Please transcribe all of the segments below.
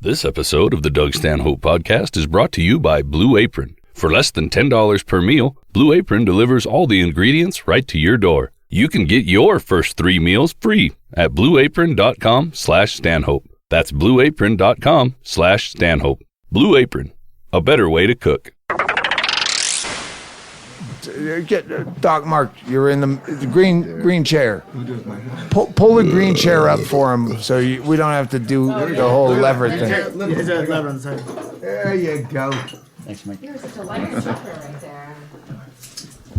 This episode of the Doug Stanhope Podcast is brought to you by Blue Apron. For less than $10 per meal, Blue Apron delivers all the ingredients right to your door. You can get your first 3 meals free at blueapron.com/Stanhope. That's blueapron.com/Stanhope. Blue Apron, a better way to cook. Doc Marc, you're in the green chair. Pull the green chair up for him so we don't have to do the whole lever thing. There you go. Thanks, Mike. You're such a light sucker right there.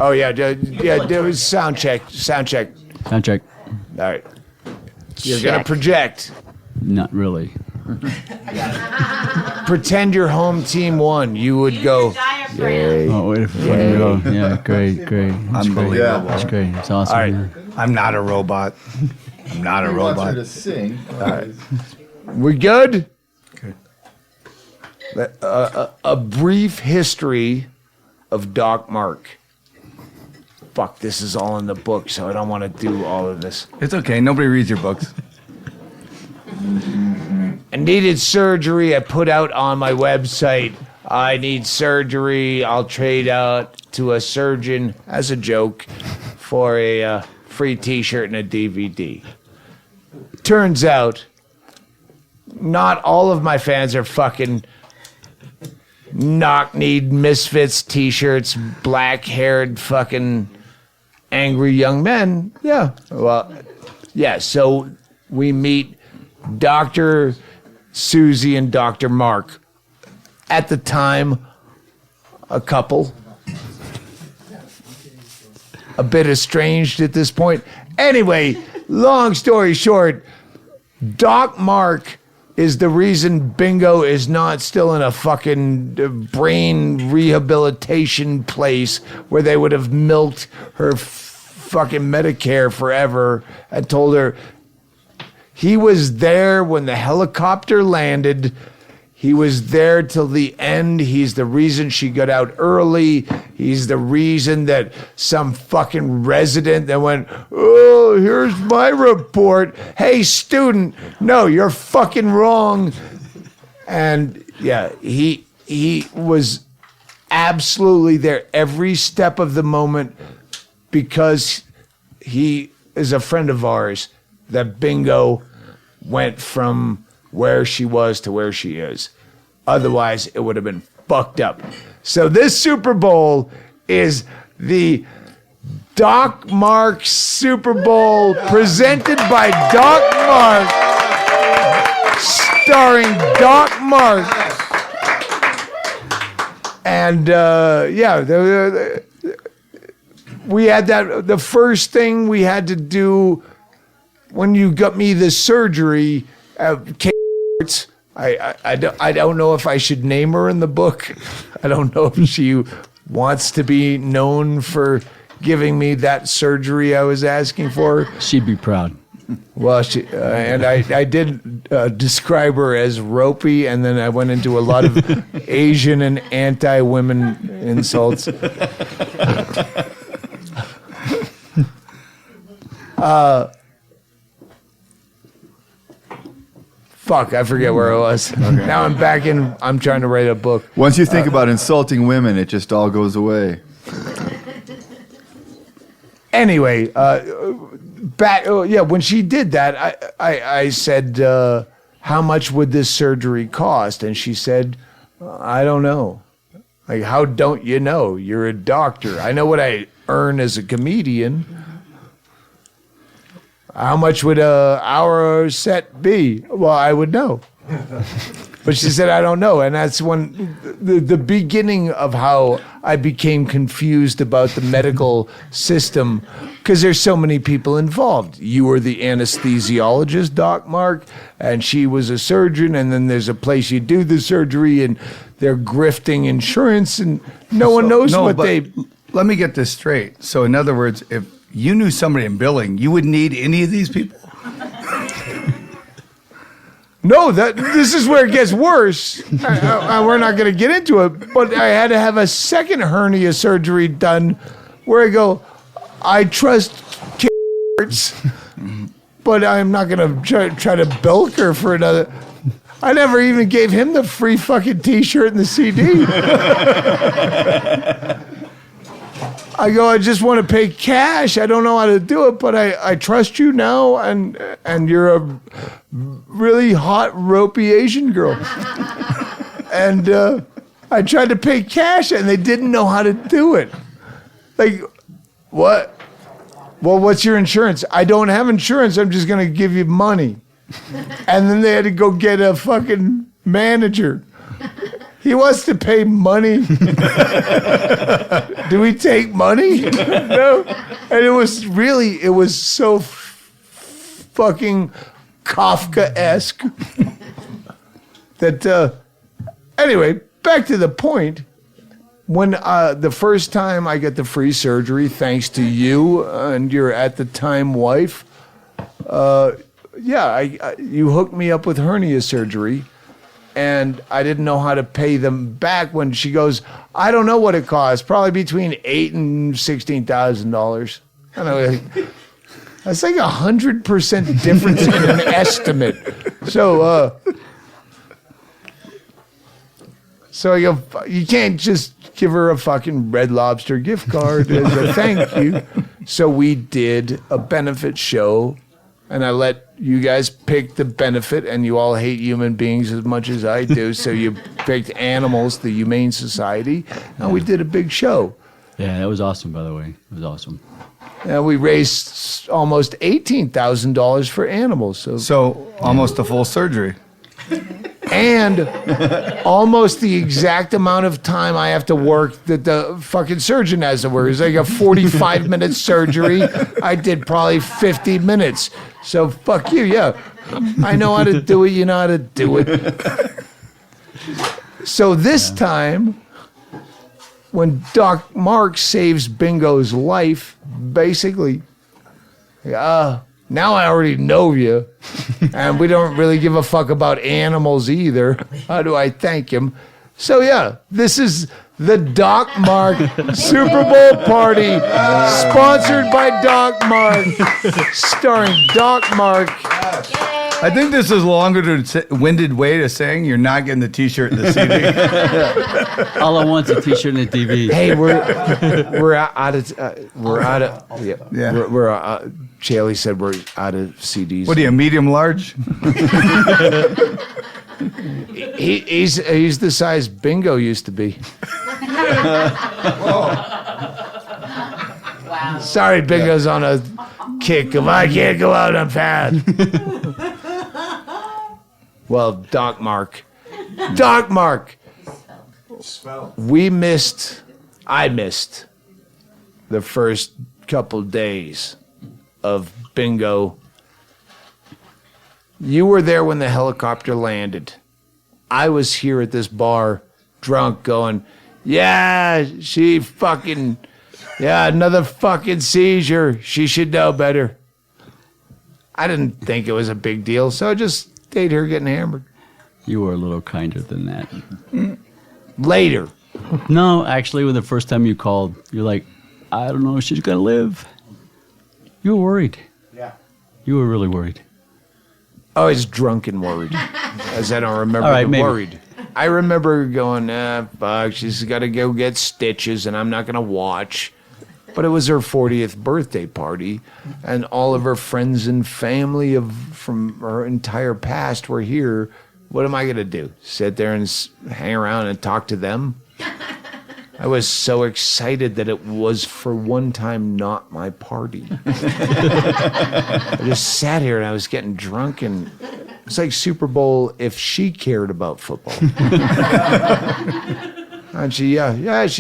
Oh yeah, there was sound check. Sound check. All right. You're gonna project. Not really. Pretend your home team won. You would go. Yay. Oh, wait a minute. Yeah, great. Unbelievable. That's great. It's awesome. All right. Yeah. I'm not a robot. I'm not a robot. to sing. All right. We good? Good. A brief history of Doc Marc. Fuck, this is all in the book, so I don't want to do all of this. It's okay. Nobody reads your books. I needed surgery. I put out on my website, I need surgery. I'll trade out to a surgeon as a joke for a free t-shirt and a DVD. Turns out, not all of my fans are fucking knock-kneed misfits t-shirts, black-haired fucking angry young men. Yeah, well, yeah, so we meet Dr. Susie and Dr. Marc. At the time, a couple. A bit estranged at this point. Anyway, long story short, Doc Marc is the reason Bingo is not still in a fucking brain rehabilitation place where they would have milked her fucking Medicare forever and told her he was there when the helicopter landed. He was there till the end. He's the reason she got out early. He's the reason that some fucking resident that went, oh, here's my report. Hey, student, no, you're fucking wrong. And yeah, he was absolutely there every step of the moment because he is a friend of ours that Bingo went from where she was to where she is. Otherwise, it would have been fucked up. So this Super Bowl is the Doc Marc Super Bowl presented by Doc Marc, starring Doc Marc. And we had that. The first thing we had to do when you got me the surgery, I don't know if I should name her in the book. I don't know if she wants to be known for giving me that surgery I was asking for. She'd be proud. Well, I did describe her as ropey, and then I went into a lot of Asian and anti-women insults. Fuck, I forget where I was. Okay. Now I'm back in, I'm trying to write a book. Once you think about insulting women, it just all goes away. Anyway, when she did that, I said, how much would this surgery cost? And she said, I don't know. Like, how don't you know? You're a doctor. I know what I earn as a comedian. How much would an hour set be? Well, I would know. But she said, I don't know. And that's when the beginning of how I became confused about the medical system, because there's so many people involved. You were the anesthesiologist, Doc Marc, and she was a surgeon, and then there's a place you do the surgery, and they're grifting insurance, and no one knows what they... Let me get this straight. So in other words, if you knew somebody in billing, you wouldn't need any of these people? No, this is where it gets worse. We're not going to get into it, but I had to have a second hernia surgery done where I go, I trust but I'm not going to try to bilk her for another. I never even gave him the free fucking T-shirt and the CD. I go, I just want to pay cash. I don't know how to do it, but I trust you now, and you're a really hot, ropey Asian girl. And I tried to pay cash, and they didn't know how to do it. Like, what? Well, what's your insurance? I don't have insurance. I'm just going to give you money. And then they had to go get a fucking manager. He wants to pay money. Do we take money? No. And it was so fucking Kafka-esque that, anyway, back to the point. When the first time I get the free surgery, thanks to you and your at the time wife, you hooked me up with hernia surgery, and I didn't know how to pay them back. When she goes, I don't know what it costs, probably between $8,000 and $16,000. And I was like, that's like 100% difference in an estimate. So I go, you can't just give her a fucking Red Lobster gift card as a thank you. So we did a benefit show, and I let you guys pick the benefit, and you all hate human beings as much as I do. So you picked animals, the Humane Society, and we did a big show. Yeah, that was awesome, by the way. It was awesome. And we raised almost $18,000 for animals. So almost a full surgery. And almost the exact amount of time I have to work that the fucking surgeon has to work. It's like a 45-minute surgery. I did probably 50 minutes. So fuck you, yeah. I know how to do it. You know how to do it. So this time, when Doc Marc saves Bingo's life, basically, now I already know you, and we don't really give a fuck about animals either. How do I thank him? So yeah, this is the Doc Marc Super Bowl party, sponsored by Doc Marc, starring Doc Marc. I think this is longer-winded way of saying you're not getting the T-shirt and the CD. All I want is a T-shirt and a TV. Hey, we're out of Chaille said we're out of CDs. What are you, medium large? He's the size Bingo used to be. Wow. Sorry, Bingo's on a kick of I can't go out, I'm fat. Well, Doc Marc, I missed the first couple days of Bingo. You were there when the helicopter landed. I was here at this bar, drunk, going, another fucking seizure. She should know better. I didn't think it was a big deal, so I just stayed here getting hammered. You were a little kinder than that. Later. No, actually, when the first time you called, you're like, I don't know if she's going to live. You were worried. Yeah. You were really worried. I was drunk and worried, as I don't remember All right, the maybe. worried. I remember going, fuck, she's got to go get stitches, and I'm not going to watch. But it was her 40th birthday party, and all of her friends and family from her entire past were here. What am I going to do? Sit there and hang around and talk to them? I was so excited that it was for one time not my party. I just sat here and I was getting drunk, and it's like Super Bowl if she cared about football. And she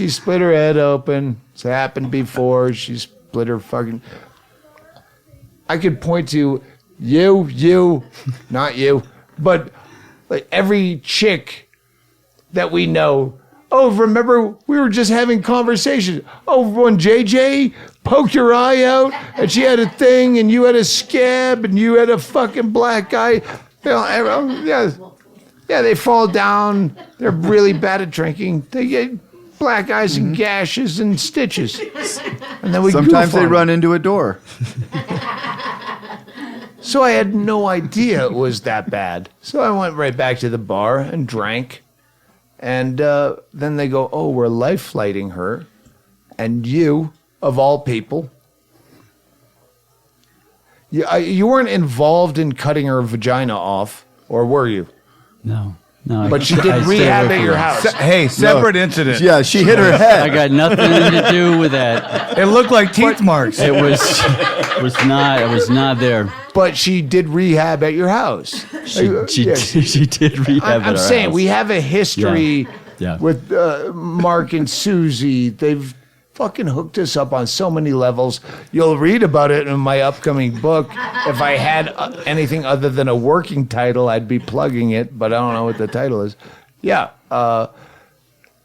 split her head open. It's happened before. She split her fucking... I could point to you, not you, but like every chick that we know. Oh, remember we were just having conversations. Oh, when JJ poked her eye out and she had a thing and you had a scab and you had a fucking black eye. Yeah, they fall down. They're really bad at drinking. They get black eyes and gashes and stitches. And then we Sometimes they goof on run into a door. So I had no idea it was that bad. So I went right back to the bar and drank. And then they go, oh, we're life flighting her. And you, of all people, you weren't involved in cutting her vagina off, or were you? No. But she did rehab at your house. Hey, separate incident. Yeah, she hit her I head. got nothing to do with that. It looked like teeth marks. It was not there. But she did rehab at your house. She Yes. did rehab. I'm saying we have a history Yeah. with Mark and Susie. They've fucking hooked us up on so many levels. You'll read about it in my upcoming book. If I had anything other than a working title, I'd be plugging it, but I don't know what the title is. Yeah.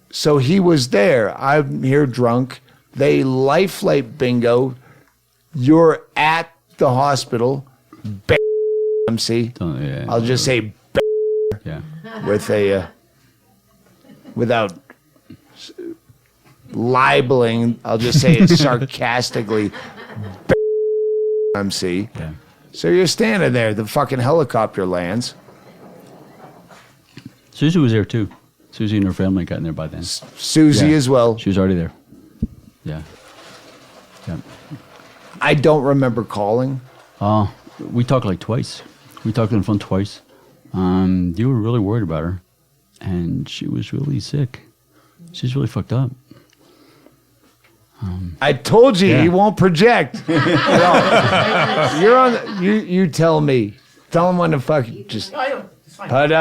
So he was there. I'm here drunk. They life flight bingo. You're at the hospital. MC. Yeah. I'll just say Yeah. with a without libeling, I'll just say it sarcastically. MC. Yeah. So you're standing there, the fucking helicopter lands. Susie was there too. Susie and her family got in there by then. Susie Yeah. as well. She was already there. Yeah. Yeah. I don't remember calling. We talked like twice. We talked on the phone twice. You were really worried about her, and she was really sick. She's really fucked up. I told you Yeah. he won't project. You're on. You tell me. Tell him when to fuck. Just. But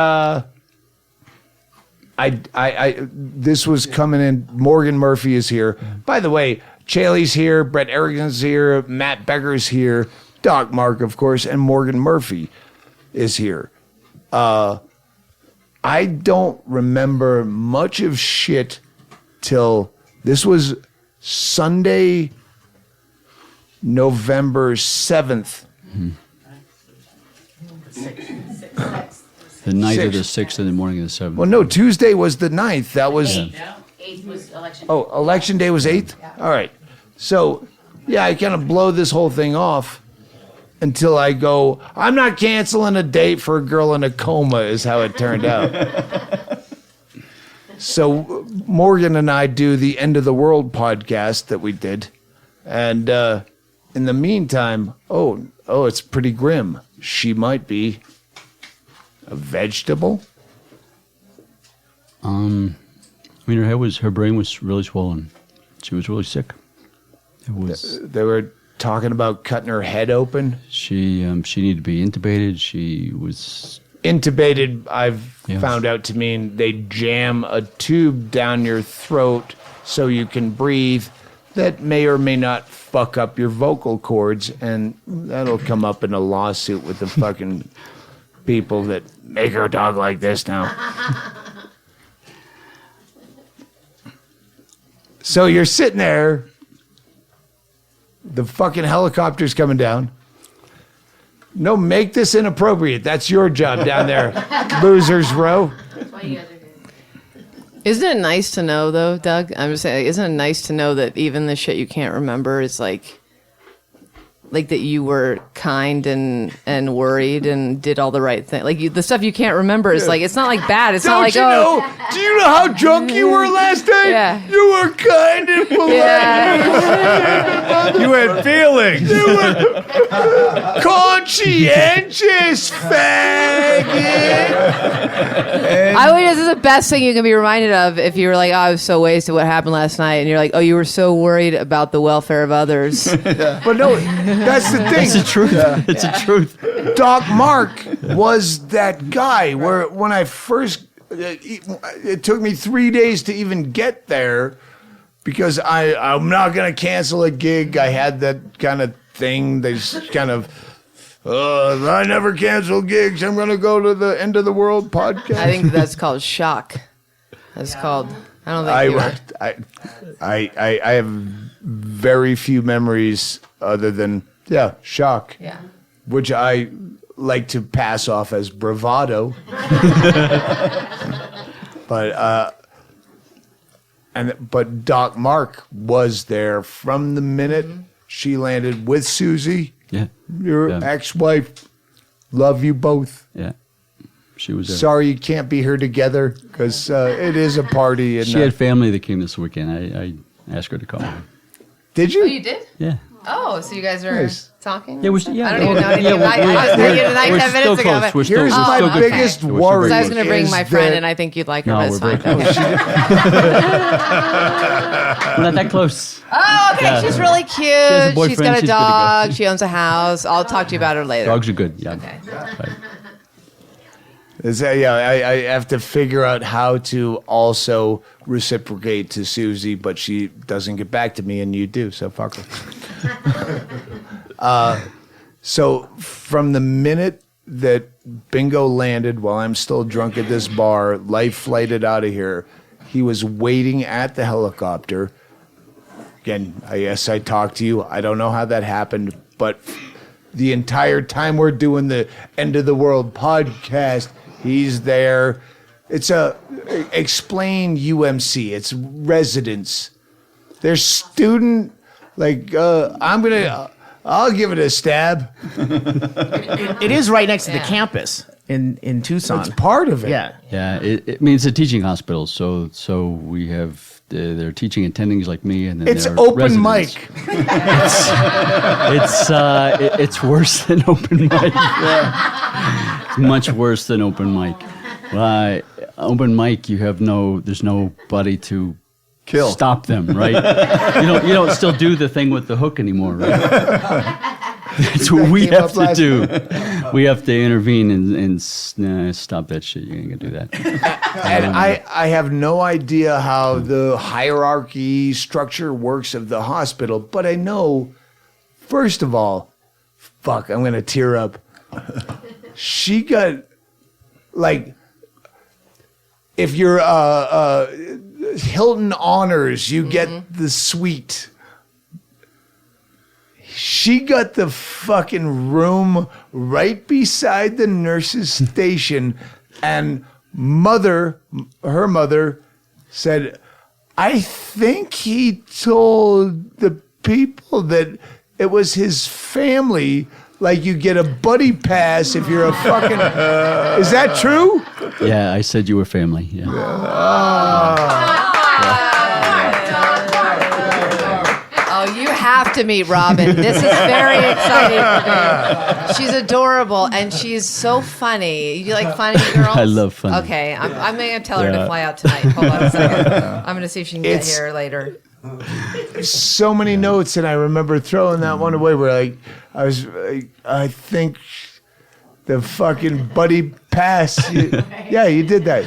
I this was coming in. Morgan Murphy is here. By the way, Chaille's here. Brett Erickson's here. Matt Becker's here. Doc Marc, of course, and Morgan Murphy is here. I don't remember much of shit till this was Sunday, November 7th. The night of the 6th. 6th and the morning of the 7th. Well, no, Tuesday was the 9th. That was, 8th was election. oh, election day was 8th? All right. So, yeah, I kind of blow this whole thing off until I go, I'm not canceling a date for a girl in a coma, is how it turned out. So Morgan and I do the End of the World podcast that we did. And in the meantime, oh, it's pretty grim. She might be a vegetable. I mean, her brain was really swollen. She was really sick. It was. They were talking about cutting her head open. She needed to be intubated. She was. Intubated, I've Yes. found out to mean they jam a tube down your throat so you can breathe. That may or may not fuck up your vocal cords, and that'll come up in a lawsuit with the fucking people that make her talk like this now. So you're sitting there, the fucking helicopter's coming down. No, make this inappropriate. That's your job down there, losers row. That's why you guys are good. Isn't it nice to know, though, Doug? I'm just saying, isn't it nice to know that even the shit you can't remember is like that you were kind and worried and did all the right thing. Like the stuff you can't remember is like, it's not like bad. It's not like, Do you know how drunk you were last night? Yeah. You were kind and polite. Yeah. You had feelings. Conscientious faggot. I would. This is the best thing you can be reminded of if you were like, oh, I was so wasted. What happened last night? And you're like, oh, you were so worried about the welfare of others. But no, that's the thing. It's the truth. It's the truth. Doc Marc was that guy where when I first, it took me 3 days to even get there because I'm not going to cancel a gig. I had that kind of thing. They just kind of, I never cancel gigs. I'm going to go to the End of the World podcast. I think that's called shock. That's called. I don't think you were. I have very few memories other than shock. Yeah. Which I like to pass off as bravado. But Doc Marc was there from the minute she landed with Susie, Yeah. your Yeah. ex-wife, Love you both. Yeah. She was there. Sorry you can't be here together because it is a party. And She had family that came this weekend. I asked her to call. did you? Oh, you did? Yeah. Oh, so you guys are Nice. talking? Yeah, I don't even know anything. I was thinking tonight we're 10 still minutes ago. close. but- We're still, Here's we're my still good biggest friends. worry. So I was going to bring is my friend, that- and I think you'd like her. No, but we're it's very fine. close. We're not that close. Oh, okay. Yeah. She's really has a cute. She's boyfriend. got a She's good to go. dog. She owns a house. I'll talk to you about her later. Dogs are good. Yeah. Okay. Right. I have to figure out how to also reciprocate to Susie, but she doesn't get back to me, and you do, so fuck her. So from the minute that Bingo landed while I'm still drunk at this bar, life flighted out of here, he was waiting at the helicopter. Again, yes, I talked to you. I don't know how that happened, but the entire time we're doing the End of the World podcast, he's there. It's a explain UMC. It's residents. There's student I'll give it a stab. It is right next to the campus in Tucson. It's part of it. Yeah. Yeah. I mean, it's a teaching hospital, so we have they're teaching attendings like me, and then It's they're open residents. mic. It's worse than open mic. It's much worse than open mic. Open mic, there's nobody to Kill. stop them, right? you don't still do the thing with the hook anymore, right? That's what we came have up to last do. We have to intervene and stop that shit. You ain't gonna do that. And I have no idea how the hierarchy structure works of the hospital, but I know, first of all, fuck, I'm going to tear up. She got, if you're Hilton Honors, you get the suite. She got the fucking room right beside the nurse's station, and her mother said, I think he told the people that it was his family, like you get a buddy pass if you're a fucking... Is that true? Yeah, I said you were family. Yeah. Oh, you have to meet Robin. This is very exciting for me. She's adorable, and she's so funny. You like funny girls? I love funny. Okay, I'm going to tell her to Yeah. fly out tonight. Hold on a second. I'm going to see if she can get It's- here later. So many notes, and I remember throwing that one away where I think the fucking buddy pass. You did that.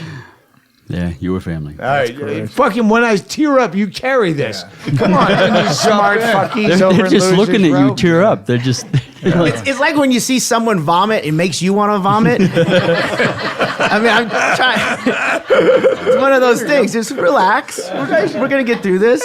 Yeah, you were family. All right, fucking when I tear up, you carry this. Come on, you smart fuckies over They're in just Losers looking at Row. you tear up. They're just It's like when you see someone vomit, it makes you want to vomit. I mean, I'm trying. It's one of those things. Just relax. We're going to get through this.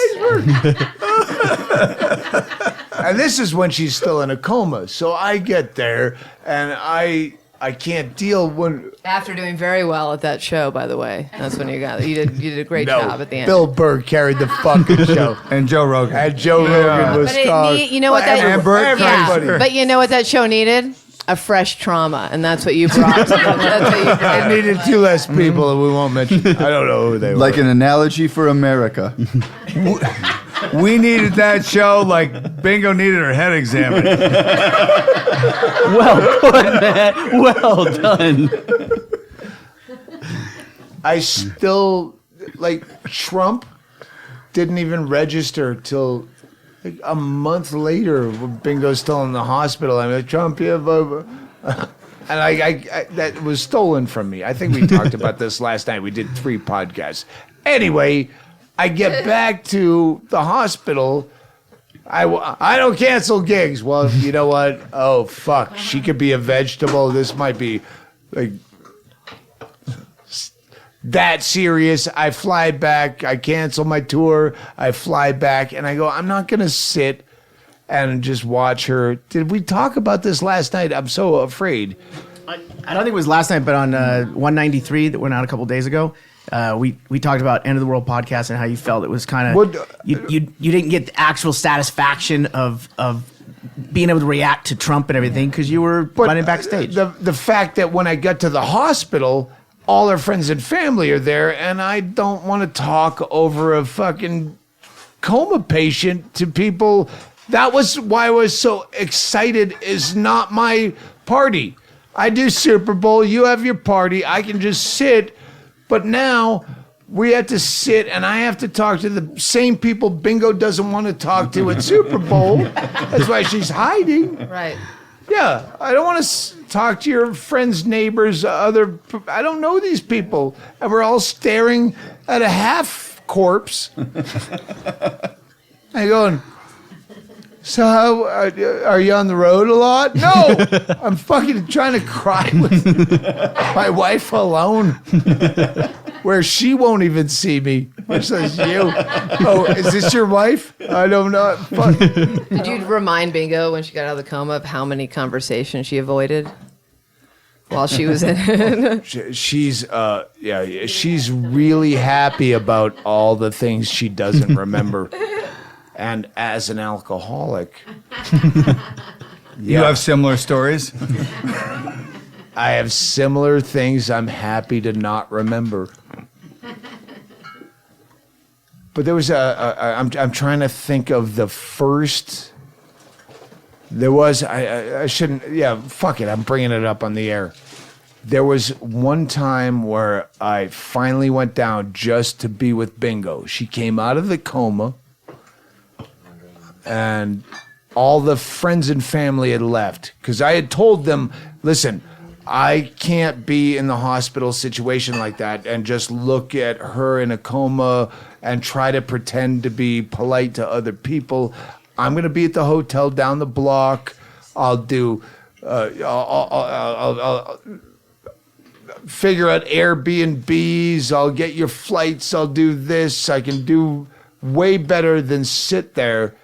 And this is when she's still in a coma. So I get there, and I can't deal when. After doing very well at that show, by the way. That's when you did a great No, job at the end. Bill Burr carried the fucking show. And Joe Rogan. And Joe Rogan was But strong. you know what that And Bert, everybody. But you know what that show needed? A fresh trauma, and that's what you brought. That's what you brought. It needed two less people, and we won't mention. I don't know who they were. Like an analogy for America. We needed that show like Bingo needed her head examined. well put, man. Well done. I still Trump didn't even register till a month later when Bingo's still in the hospital. I'm like, Trump, yeah, and I that was stolen from me. I think we talked about this last night. We did 3 podcasts. Anyway, I get back to the hospital. I don't cancel gigs. Well, you know what? Oh, fuck. She could be a vegetable. This might be that serious. I fly back. I cancel my tour. I fly back, and I go, I'm not going to sit and just watch her. Did we talk about this last night? I'm so afraid. I don't think it was last night, but on 193 that went out a couple days ago, we talked about End of the World podcast and how you felt it was kind of you didn't get the actual satisfaction of being able to react to Trump and everything because you were running backstage. The fact that when I got to the hospital, all her friends and family are there, and I don't want to talk over a fucking coma patient to people. That was why I was so excited. Is not my party. I do Super Bowl. You have your party. I can just sit. But now we have to sit, and I have to talk to the same people Bingo doesn't want to talk to at Super Bowl. That's why she's hiding. Right. Yeah, I don't want to talk to your friends, neighbors, I don't know these people. And we're all staring at a half corpse. I going, so how, are you on the road a lot? No, I'm fucking trying to cry with my wife alone, where she won't even see me, much less you. Oh, is this your wife? I don't know. Fuck. Did you remind Bingo when she got out of the coma of how many conversations she avoided while she was in? She's really happy about all the things she doesn't remember. And as an alcoholic, You have similar stories? I have similar things I'm happy to not remember. But there was I'm trying to think of the first. There was I shouldn't. Yeah, fuck it. I'm bringing it up on the air. There was one time where I finally went down just to be with Bingo. She came out of the coma, and all the friends and family had left because I had told them, listen, I can't be in the hospital situation like that and just look at her in a coma and try to pretend to be polite to other people. I'm going to be at the hotel down the block. I'll do, I'll figure out Airbnbs. I'll get your flights. I'll do this. I can do way better than sit there.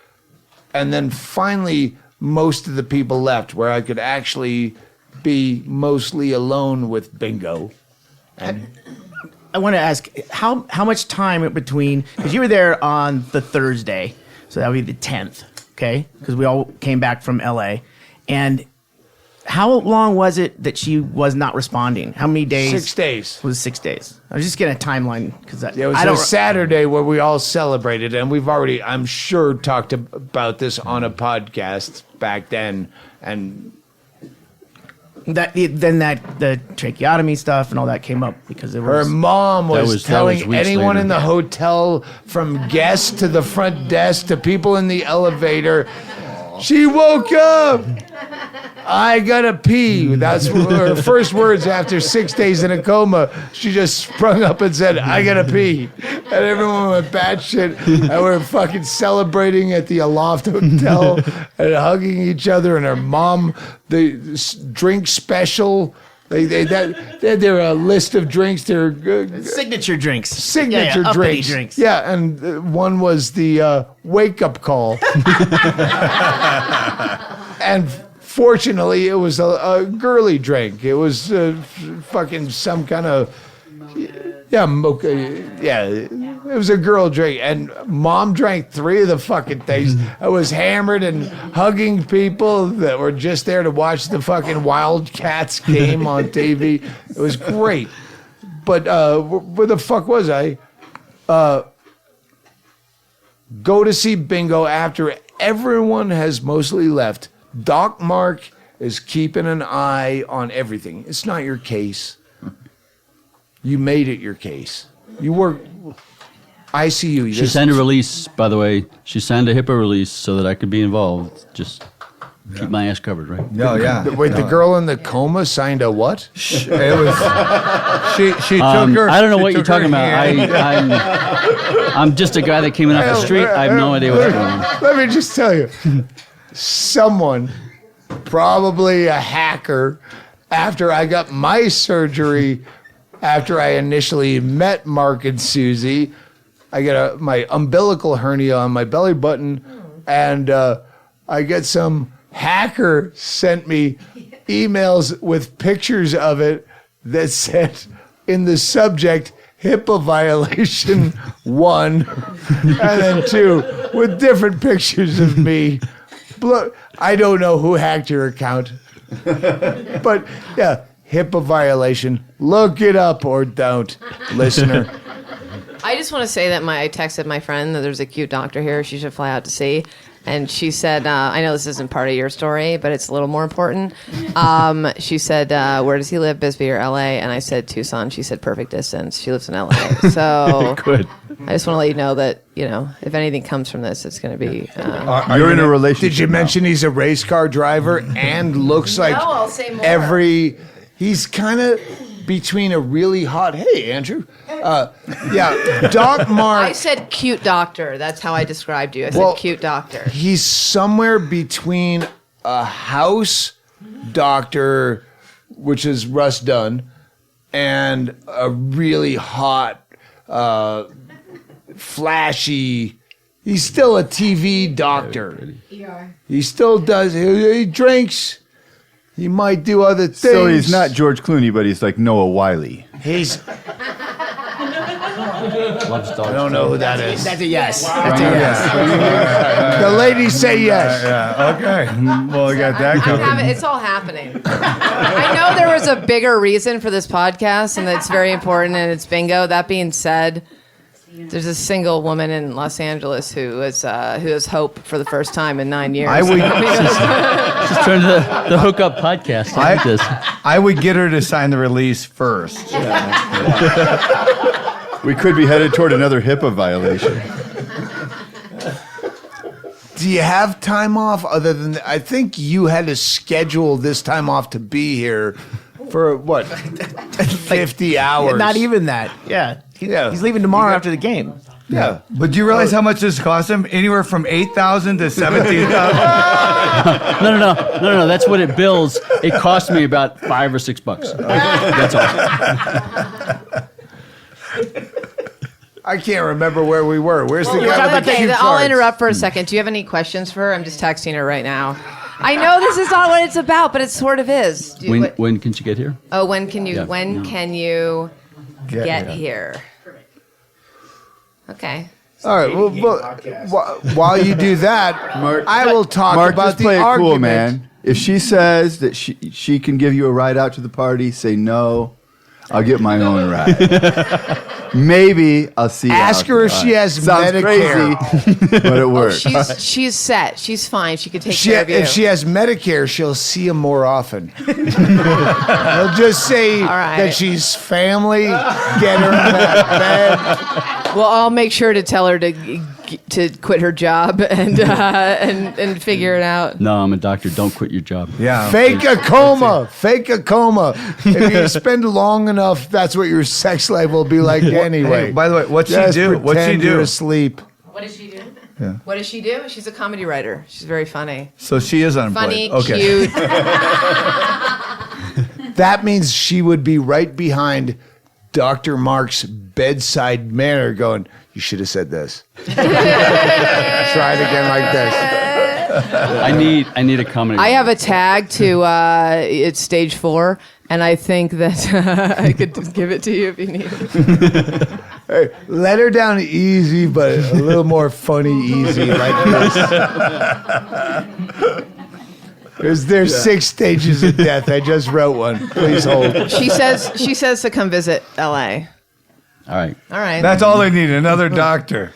And then finally, most of the people left where I could actually be mostly alone with Bingo. And I want to ask, how much time in between, because you were there on the Thursday, so that would be the 10th, okay? Because we all came back from L.A. And how long was it that she was not responding? How many days? 6 days. Was it 6 days? I was just getting a timeline because It was a Saturday where we all celebrated, and we've already, I'm sure, talked about this on a podcast back then. And the tracheotomy stuff and all that came up because it was her mom was telling weeks anyone later. in the hotel, from guests to the front desk to people in the elevator, she woke up. I gotta pee. That's her first words after 6 days in a coma. She just sprung up and said, I gotta pee. And everyone went batshit. And we were fucking celebrating at the Aloft Hotel and hugging each other. And her mom, the drink special. They had their list of drinks. Their signature drinks. Signature uppity drinks. Yeah, and one was the wake-up call. And fortunately, it was a girly drink. It was fucking some kind of mocha. Yeah, it was a girl drink. And Mom drank 3 of the fucking things. I was hammered and hugging people that were just there to watch the fucking Wildcats game on TV. It was great. But where the fuck was I? Go to see Bingo after everyone has mostly left. Doc Marc is keeping an eye on everything. It's not your case. You made it your case. You were ICU. She signed a release, by the way. She signed a HIPAA release so that I could be involved. Just keep my ass covered, right? No, yeah. Wait, the girl in the coma signed a what? It was. She took her. I don't know she what you're took her talking about. hand. I'm just a guy that came in off the street. I have no idea what's going on. Let me just tell you. Someone, probably a hacker, after I got my surgery, after I initially met Mark and Susie, I get my umbilical hernia on my belly button, and I get some hacker sent me emails with pictures of it that said in the subject, HIPAA violation 1, and then 2, with different pictures of me I don't know who hacked your account, but yeah, HIPAA violation. Look it up or don't, listener. I just want to say that I texted my friend that there's a cute doctor here she should fly out to see. And she said, I know this isn't part of your story, but it's a little more important. She said, where does he live, Bisbee or LA? And I said, Tucson. She said, perfect distance. She lives in LA. So Good. I just want to let you know that, if anything comes from this, it's going to be... You're in a relationship. Did you mention he's a race car driver and looks like No, I'll say more. He's kind of between a really hot... Hey, Andrew. Yeah, Doc Marc. I said cute doctor. That's how I described you. I said cute doctor. He's somewhere between a house doctor, which is Russ Dunn, and a really hot, flashy. He's still a TV doctor. He still does. He drinks. He might do other things. So he's not George Clooney, but he's like Noah Wiley. He's. I don't know who that is. That's a yes. That's a yes. The ladies say yes. Yeah. Okay. Well, we got that covered. It's all happening. I know there was a bigger reason for this podcast, and it's very important, and it's bingo. That being said, there's a single woman in Los Angeles who has hope for the first time in 9 years. She's turned the Hookup podcast. I would get her to sign the release first. We could be headed toward another HIPAA violation. Do you have time off other than I think you had to schedule this time off to be here for what? 50 hours. Not even that. Yeah. He's leaving tomorrow after the game. Yeah. But do you realize how much this cost him? Anywhere from $8,000 to $17,000. No. That's what it bills. It cost me about $5 or $6. That's all. I can't remember where we were. Where's the guy with the cute I'll cards? interrupt for a second. Do you have any questions for her? I'm just texting her right now. I know this is not what it's about, but it sort of is. When can she get here? Oh, when can you? Yeah. When can you get here? Okay. All right. Well, while you do that, I will talk Mark, about just the play it argument. cool, man. If she says that she can give you a ride out to the party, say no. I'll get my own ride. Maybe I'll see you Ask out her if there. she has Sounds Medicare. crazy, but it works. She's set. She's fine. She could take care of you. If she has Medicare, she'll see him more often. He'll just say right. that she's family. Get her in that bed. Well, I'll make sure to tell her to quit her job and figure it out. No, I'm a doctor. Don't quit your job. Yeah. Fake a coma. Fake a coma. If you spend long enough, that's what your sex life will be like anyway. Hey, by the way, what's she Just do? What's she pretend do? you're asleep. What does she do? Yeah. What does she do? She's a comedy writer. She's very funny. So she is unemployed. Funny, okay. cute. That means she would be right behind Dr. Marc's bedside manner going, you should have said this. Try it again like this. I need a comedy. I have a tag to it's stage 4, and I think that I could just give it to you if you need it. Hey, let her down easy, but a little more funny easy like this. There's 6 stages of death. I just wrote one. Please hold. She says to come visit LA. All right. All right. That's all they need, another doctor.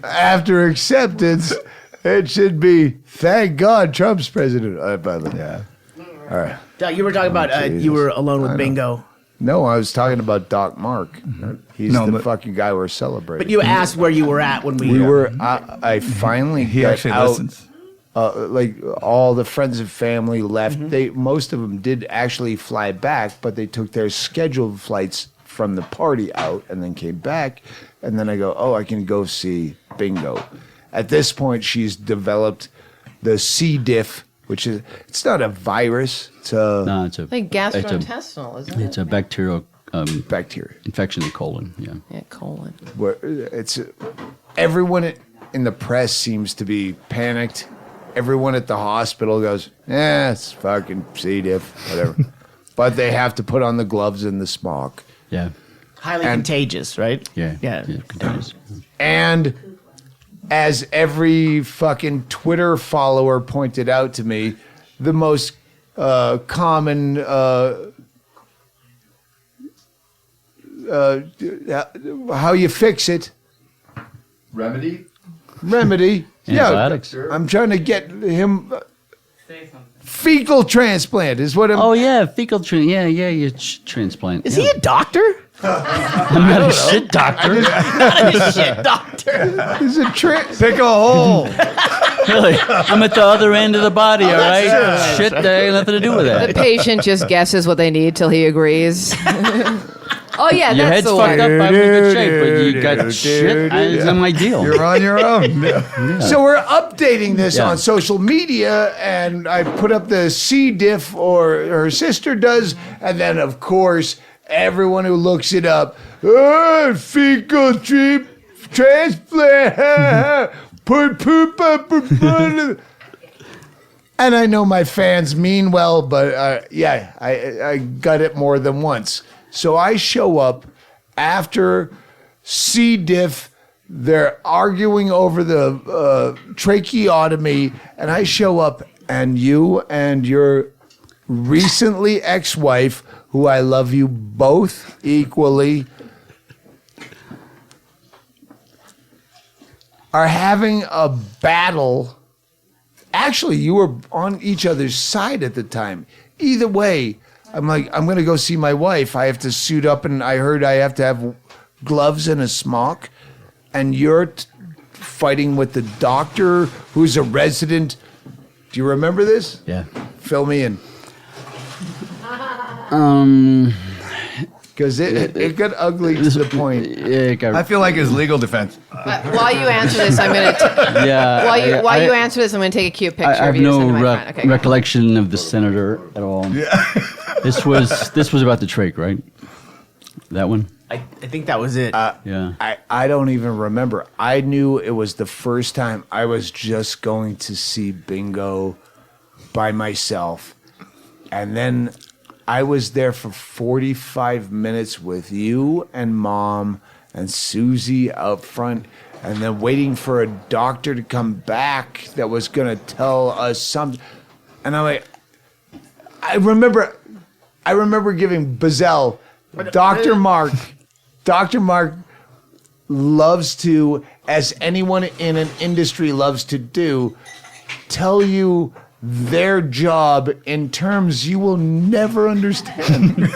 After acceptance, it should be, thank God Trump's president. By the way. Yeah. All right. Doc, you were talking about Jesus. you were alone with Bingo. No, I was talking about Doc Marc. He's No, the but- fucking guy we're celebrating. But you asked where you were at when we were. I finally He got actually out. listens. Like all the friends and family left. Most of them did actually fly back, but they took their scheduled flights from the party out and then came back. And then I go, oh, I can go see Bingo. At this point, she's developed the C. diff, which is it's not a virus. It's a No, it's a like gastrointestinal, isn't it? It's a bacterial bacteria. infection of the colon. Yeah. Yeah, colon. Where it's everyone in the press seems to be panicked. Everyone at the hospital goes, it's fucking C. diff, whatever. But they have to put on the gloves and the smock. Yeah. Highly contagious, right? Yeah. Yeah. Contagious. And as every fucking Twitter follower pointed out to me, the most common how you fix it. Remedy? Antibiotics. Yeah, I'm trying to get him fecal transplant is what I'm. Oh yeah, fecal transplant. Is he a doctor? I'm not a shit doctor. Not a shit doctor. He's a Pick a hole. Really, I'm at the other end of the body. All right, shit, that ain't nothing to do with The that. patient just guesses what they need till he agrees. Oh yeah, Your that's head's the fucked one. up. I'm in good shape, but you got shit. It's not my deal. You're on your own. So we're updating this on social media, and I put up the C. diff, or her sister does, and then of course everyone who looks it up, fecal transplant, put poop up. And I know my fans mean well, but I got it more than once. So I show up after C. diff. They're arguing over the tracheotomy, and I show up, and you and your recently ex-wife, who I love you both equally, are having a battle. Actually, you were on each other's side at the time. Either way, I'm like, I'm going to go see my wife. I have to suit up, and I heard I have to have gloves and a smock. And you're fighting with the doctor who's a resident. Do you remember this? Yeah. Fill me in. Because it got ugly to the point. I feel like his legal defense. While you answer this, I'm gonna. Yeah. While you answer this, I'm gonna take a cute picture I have of you. to no send to my friend. Okay. recollection of the senator at all. Yeah. This was about the trach, right? That one. I think that was it. Yeah. I don't even remember. I knew it was the first time I was just going to see Bingo by myself. And then I was there for 45 minutes with you and Mom and Susie out front, and then waiting for a doctor to come back that was going to tell us something. And I'm like, I remember giving Bazell, Dr. Marc loves to, as anyone in an industry loves to do, tell you their job in terms you will never understand.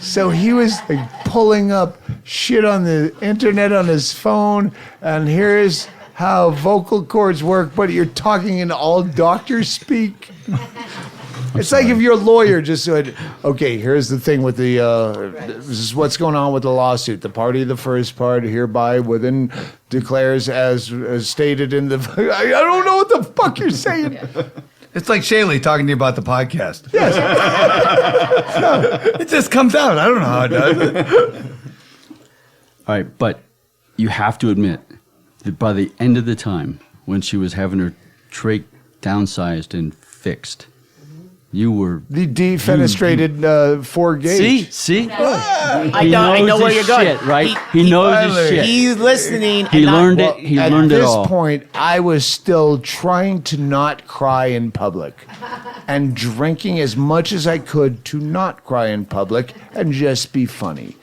So he was like pulling up shit on the internet on his phone, and here's how vocal cords work, but you're talking in all doctor speak. It's like if you're a lawyer just said, okay, here's the thing with the, this is what's going on with the lawsuit. The party of the first part hereby within declares as stated in the, I don't know what the fuck you're saying. It's like Chaille talking to you about the podcast. Yes. It just comes out. I don't know how it does. All right, but you have to admit that by the end of the time, when she was having her trach downsized and fixed, you were The defenestrated 4 gauge. see. I He know knows where his you're going. shit, right? He knows his shit. He's listening. He and not- learned it. He At learned it this all. point, I was still trying to not cry in public and drinking as much as I could to not cry in public and just be funny.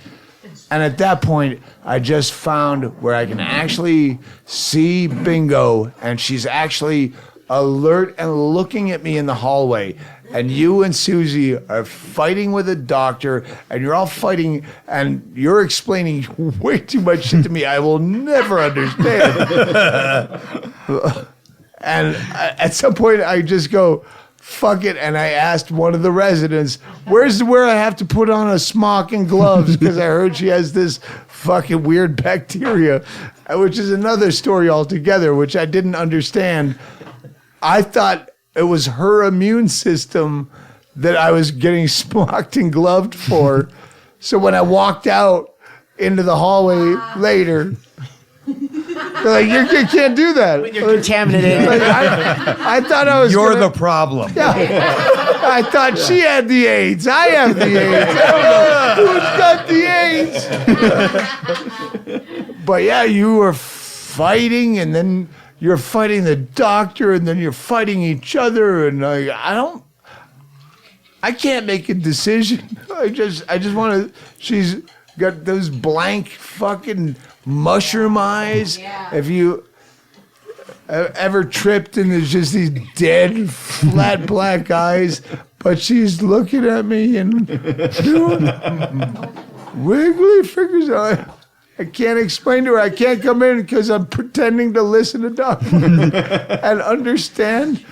And at that point, I just found where I can actually see Bingo, and she's actually alert and looking at me in the hallway. And you and Susie are fighting with a doctor, and you're all fighting, and you're explaining way too much shit to me I will never understand. And at some point, I just go, fuck it. And I asked one of the residents, where's where I have to put on a smock and gloves? Because I heard she has this fucking weird bacteria, which is another story altogether, which I didn't understand. I thought it was her immune system that I was getting smocked and gloved for. So when I walked out into the hallway later, they're like, you can't do that. You're contaminated. Like, I thought I was You're gonna- the problem. I thought she had the AIDS. I have the AIDS. I don't know who's got the AIDS. But yeah, you were fighting, and then you're fighting the doctor, and then you're fighting each other, and I can't make a decision. I just want to. She's got those blank fucking mushroom eyes. Yeah. If you ever tripped and there's just these dead, flat black eyes, but she's looking at me and doing wiggly fingers. I can't explain to her. I can't come in because I'm pretending to listen to Doc Marc and understand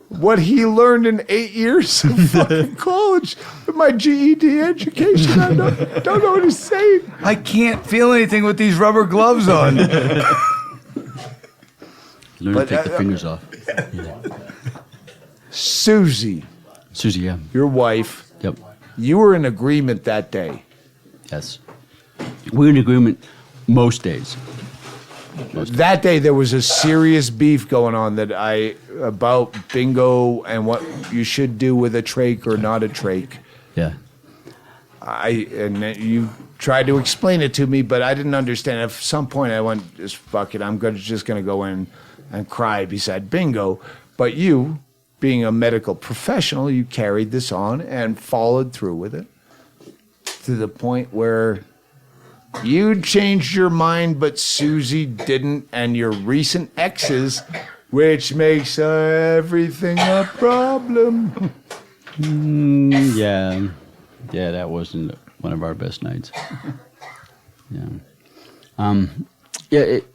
what he learned in 8 years of fucking college with my GED education. I don't know what he's saying. I can't feel anything with these rubber gloves on. Learn to take the fingers off. Susie, Yeah. your wife, Yep. you were in agreement that day. Yes. We're in agreement most days. That day there was a serious beef going on about bingo and what you should do with a trach or not a trach. Yeah. And you tried to explain it to me, but I didn't understand. At some point I went, just fuck it, I'm just gonna go in and cry beside bingo. But you, being a medical professional, you carried this on and followed through with it to the point where you changed your mind, but Susie didn't, and your recent exes, which makes everything a problem. Yeah. Yeah, that wasn't one of our best nights. Yeah. It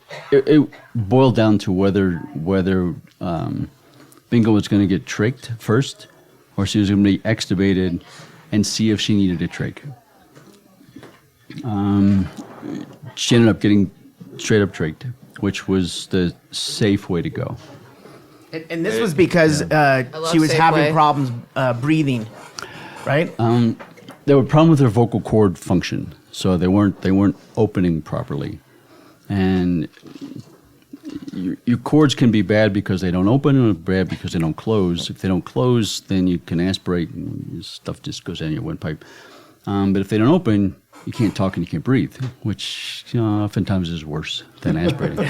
boiled down to whether Bingo was going to get tricked first, or she was going to be extubated and see if she needed a trach. She ended up getting straight up tricked, which was the safe way to go. And this was because she was having Safeway. problems breathing, right? There were problems with her vocal cord function, so they weren't opening properly, and your cords can be bad because they don't open, or bad because they don't close. If they don't close, then you can aspirate, and stuff just goes down your windpipe. But if they don't open, you can't talk and you can't breathe, which oftentimes is worse than aspirating.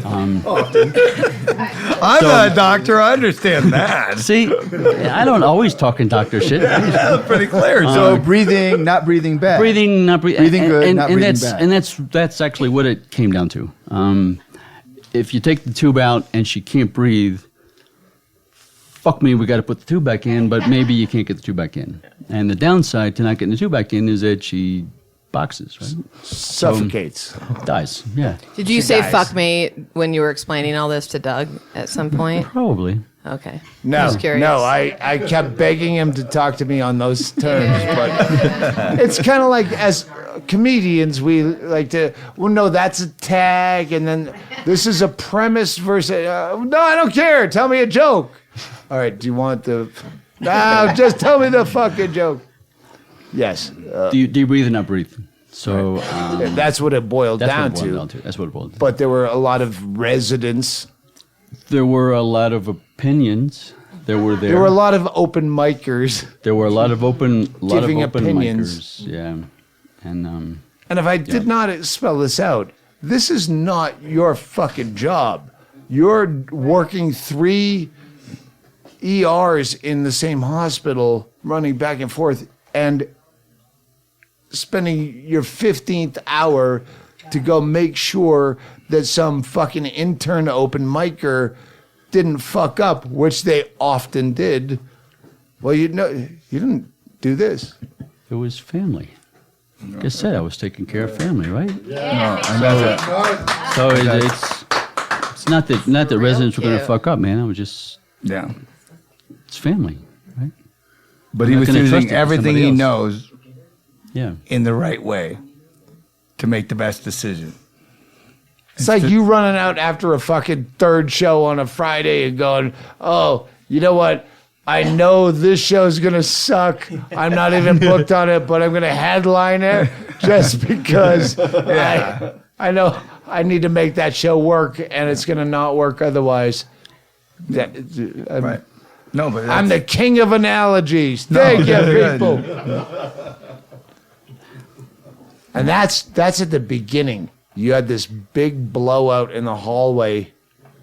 I'm not a doctor. I understand that. See, I don't always talk in doctor shit. That's pretty clear. So breathing, not breathing bad. Breathing, not breathing. Breathing good, not breathing bad. And that's actually what it came down to. If you take the tube out and she can't breathe, fuck me, we got to put the tube back in, but maybe you can't get the tube back in. And the downside to not getting the tube back in is that she boxes, right? Suffocates. Dies, yeah. Did you She say dies. fuck me when you were explaining all this to Doug at some point? Probably. Okay. No, Just curious. no, I kept begging him to talk to me on those terms, but it's kind of like as comedians, we like to, well, no, that's a tag, and then this is a premise versus, no, I don't care, tell me a joke. All right, do you want the, no, just tell me the fucking joke. Yes. Do you breathe or not breathe? So That's what it boiled that's down what it boiled down to. to. That's what it boiled down to. But there were a lot of residents. There were a lot of opinions. There were a lot of open micers. There were a lot of open Giving opinions. micers. Yeah, and And if I did not spell this out, this is not your fucking job. You're working 3 ERs in the same hospital, running back and forth, and spending your 15th hour to go make sure that some fucking intern open micer didn't fuck up, which they often did. Well, you didn't do this. it was family. Like I said, I was taking care of family, right? So it's not that residents were going to cute. fuck up, man. I was just Yeah. it's family, right? But he I'm not was gonna trust using it to everything somebody he else. knows Yeah. in the right way to make the best decision. It's like you running out after a fucking 3rd show on a Friday and going, oh, you know what? I know this show's going to suck. I'm not even booked on it, but I'm going to headline it just because I know I need to make that show work and it's going to not work otherwise. Right. No, but I'm the king of analogies. Thank you, good. people. And that's at the beginning. you had this big blowout in the hallway.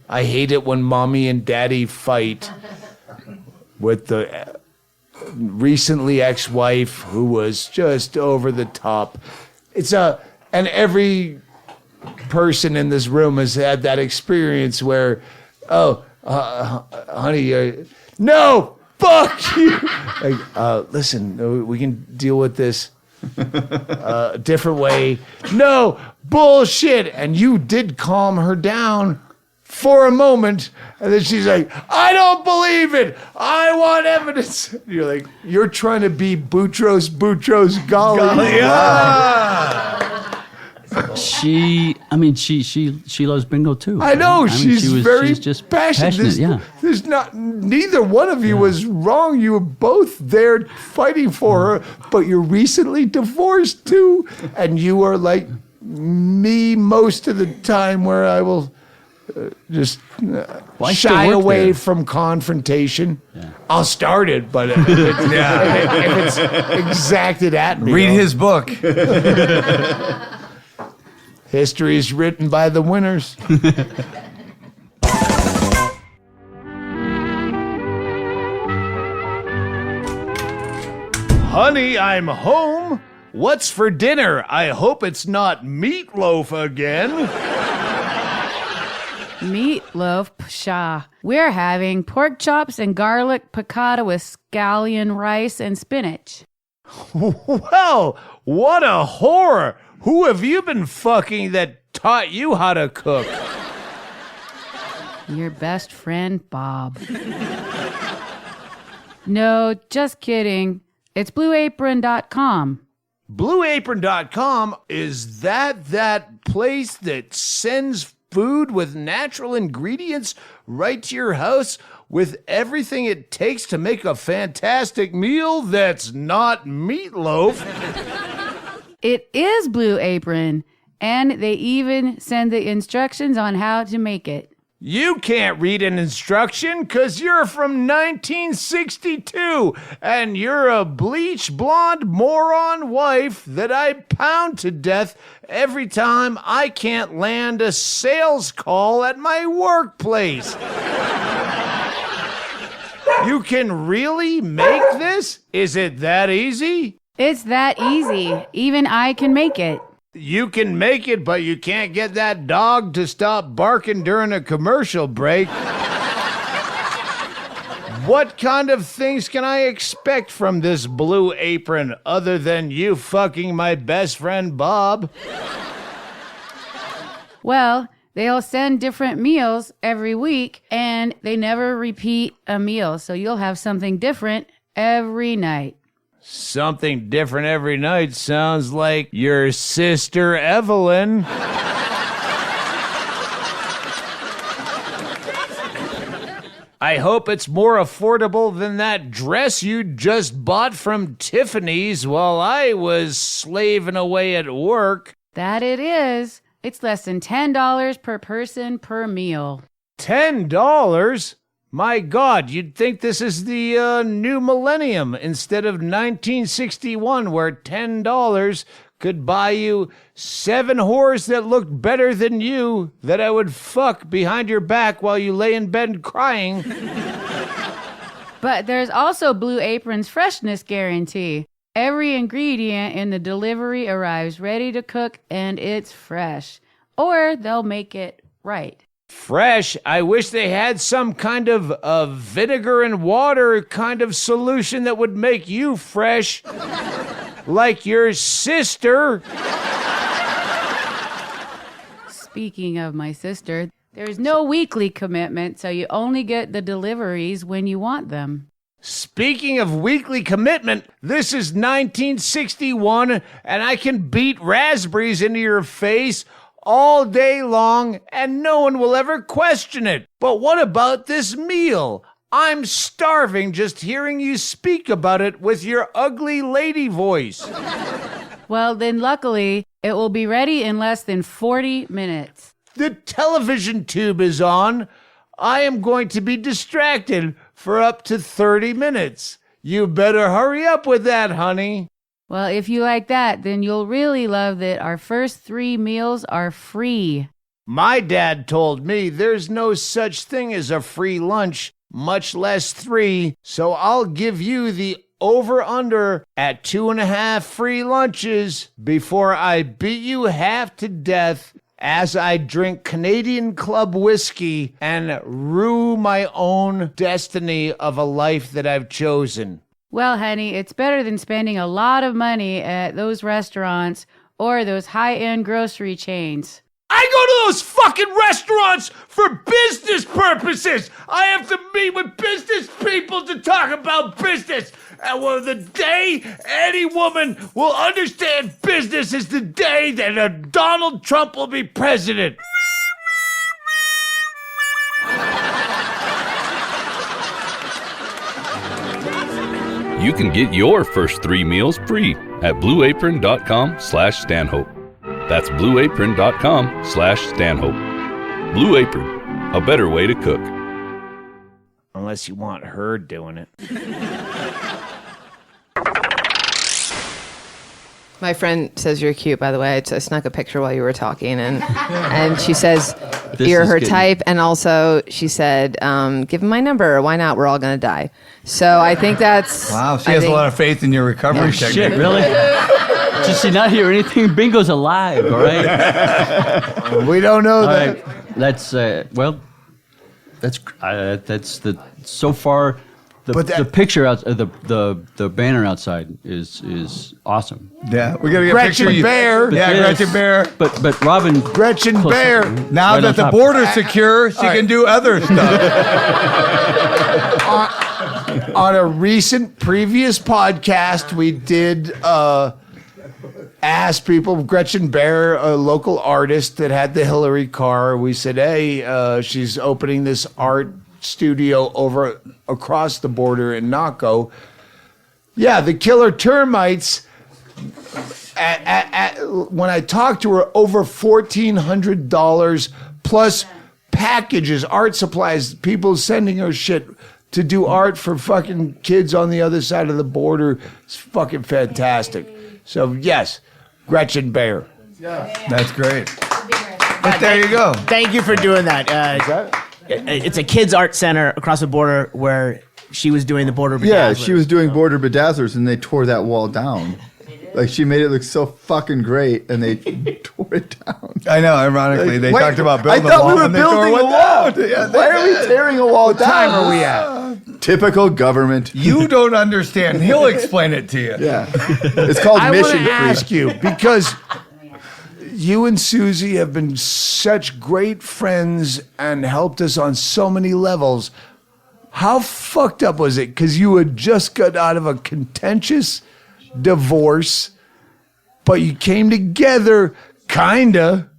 I hate it when mommy and daddy fight with the recently ex-wife who was just over the top. And every person in this room has had that experience where, honey, no, fuck you. Like, listen, we can deal with this a different way. No, bullshit. And you did calm her down for a moment, and then she's like, I don't believe it. I want evidence. You're like, you're trying to be Boutros Ghali. She loves bingo too. I know, she's very just passionate. There's neither one of you was wrong. You were both there fighting for her, but you're recently divorced too, and you are like me most of the time, where I will just shy away from confrontation. Yeah. I'll start it, but if it's exacted at me, read his book. History is written by the winners. Honey, I'm home. What's for dinner? I hope it's not meatloaf again. Meatloaf, pshaw. We're having pork chops and garlic piccata with scallion rice and spinach. Well, what a horror. Who have you been fucking that taught you how to cook? Your best friend, Bob. No, just kidding. It's blueapron.com. Blueapron.com, is that place that sends food with natural ingredients right to your house with everything it takes to make a fantastic meal that's not meatloaf? It is Blue Apron, and they even send the instructions on how to make it. You can't read an instruction because you're from 1962 and you're a bleach blonde moron wife that I pound to death every time I can't land a sales call at my workplace. You can really make this? Is it that easy? It's that easy. Even I can make it. You can make it, but you can't get that dog to stop barking during a commercial break. What kind of things can I expect from this Blue Apron other than you fucking my best friend Bob? Well, they'll send different meals every week, and they never repeat a meal, so you'll have something different every night. Something different every night sounds like your sister Evelyn. I hope it's more affordable than that dress you just bought from Tiffany's while I was slaving away at work. That it is. It's less than $10 per person per meal. $10? My God, you'd think this is the new millennium instead of 1961, where $10 could buy you 7 whores that looked better than you that I would fuck behind your back while you lay in bed crying. But there's also Blue Apron's freshness guarantee. Every ingredient in the delivery arrives ready to cook, and it's fresh. Or they'll make it right. Fresh? I wish they had some kind of vinegar and water kind of solution that would make you fresh. Like your sister. Speaking of my sister, there's no weekly commitment, so you only get the deliveries when you want them. Speaking of weekly commitment, this is 1961, and I can beat raspberries into your face all day long, and no one will ever question it. But what about this meal? I'm starving just hearing you speak about it with your ugly lady voice. Well, then luckily, it will be ready in less than 40 minutes. The television tube is on. I am going to be distracted for up to 30 minutes. You better hurry up with that, honey. Well, if you like that, then you'll really love that our first 3 meals are free. My dad told me there's no such thing as a free lunch, much less 3, so I'll give you the over-under at 2.5 free lunches before I beat you half to death as I drink Canadian Club whiskey and rue my own destiny of a life that I've chosen. Well, honey, it's better than spending a lot of money at those restaurants or those high-end grocery chains. I go to those fucking restaurants for business purposes. I have to meet with business people to talk about business. And well, the day any woman will understand business is the day that Donald Trump will be president. You can get your first 3 meals free at blueapron.com/Stanhope. That's blueapron.com/Stanhope. Blue Apron, a better way to cook. Unless you want her doing it. My friend says you're cute, by the way. I snuck a picture while you were talking, and she says you're her type, and also she said, give him my number. Why not? We're all going to die. So I think that's... Wow, she has a lot of faith in your recovery technique. Shit, really? Does she not hear anything? Bingo's alive, all right? We don't know All that. right, that's, that's the, so far... The picture out, the banner outside is awesome. Yeah, we gotta get Gretchen a picture. Bear. Yeah, Gretchen Bear. But Robin, Gretchen Bear. Now Right that on the top. border's secure, she can do other stuff. On a recent previous podcast, we did ask people, Gretchen Bear, a local artist that had the Hillary car. We said, hey, she's opening this art studio over across the border in Naco. Yeah, the killer termites. When I talked to her, over $1,400 plus packages, art supplies, people sending her shit to do art for fucking kids on the other side of the border. It's fucking fantastic. So yes, Gretchen Bear. That's great. But there you go. Thank you for doing that. It's a kids' art center across the border where she was doing the border. Yeah, bedazzlers. she was doing border bedazzlers, and they tore that wall down. Like, she made it look so fucking great, and they tore it down. I know, ironically, they Wait, talked about building I thought a wall we were and they tore building a one wall. down. Yeah, Why are we tearing a wall down? What time are we at? Typical government. You don't understand. He'll explain it to you. Yeah. It's called I want mission to creep. ask you, because you and Susie have been such great friends and helped us on so many levels. How fucked up was it? Because you had just got out of a contentious divorce, but you came together kinda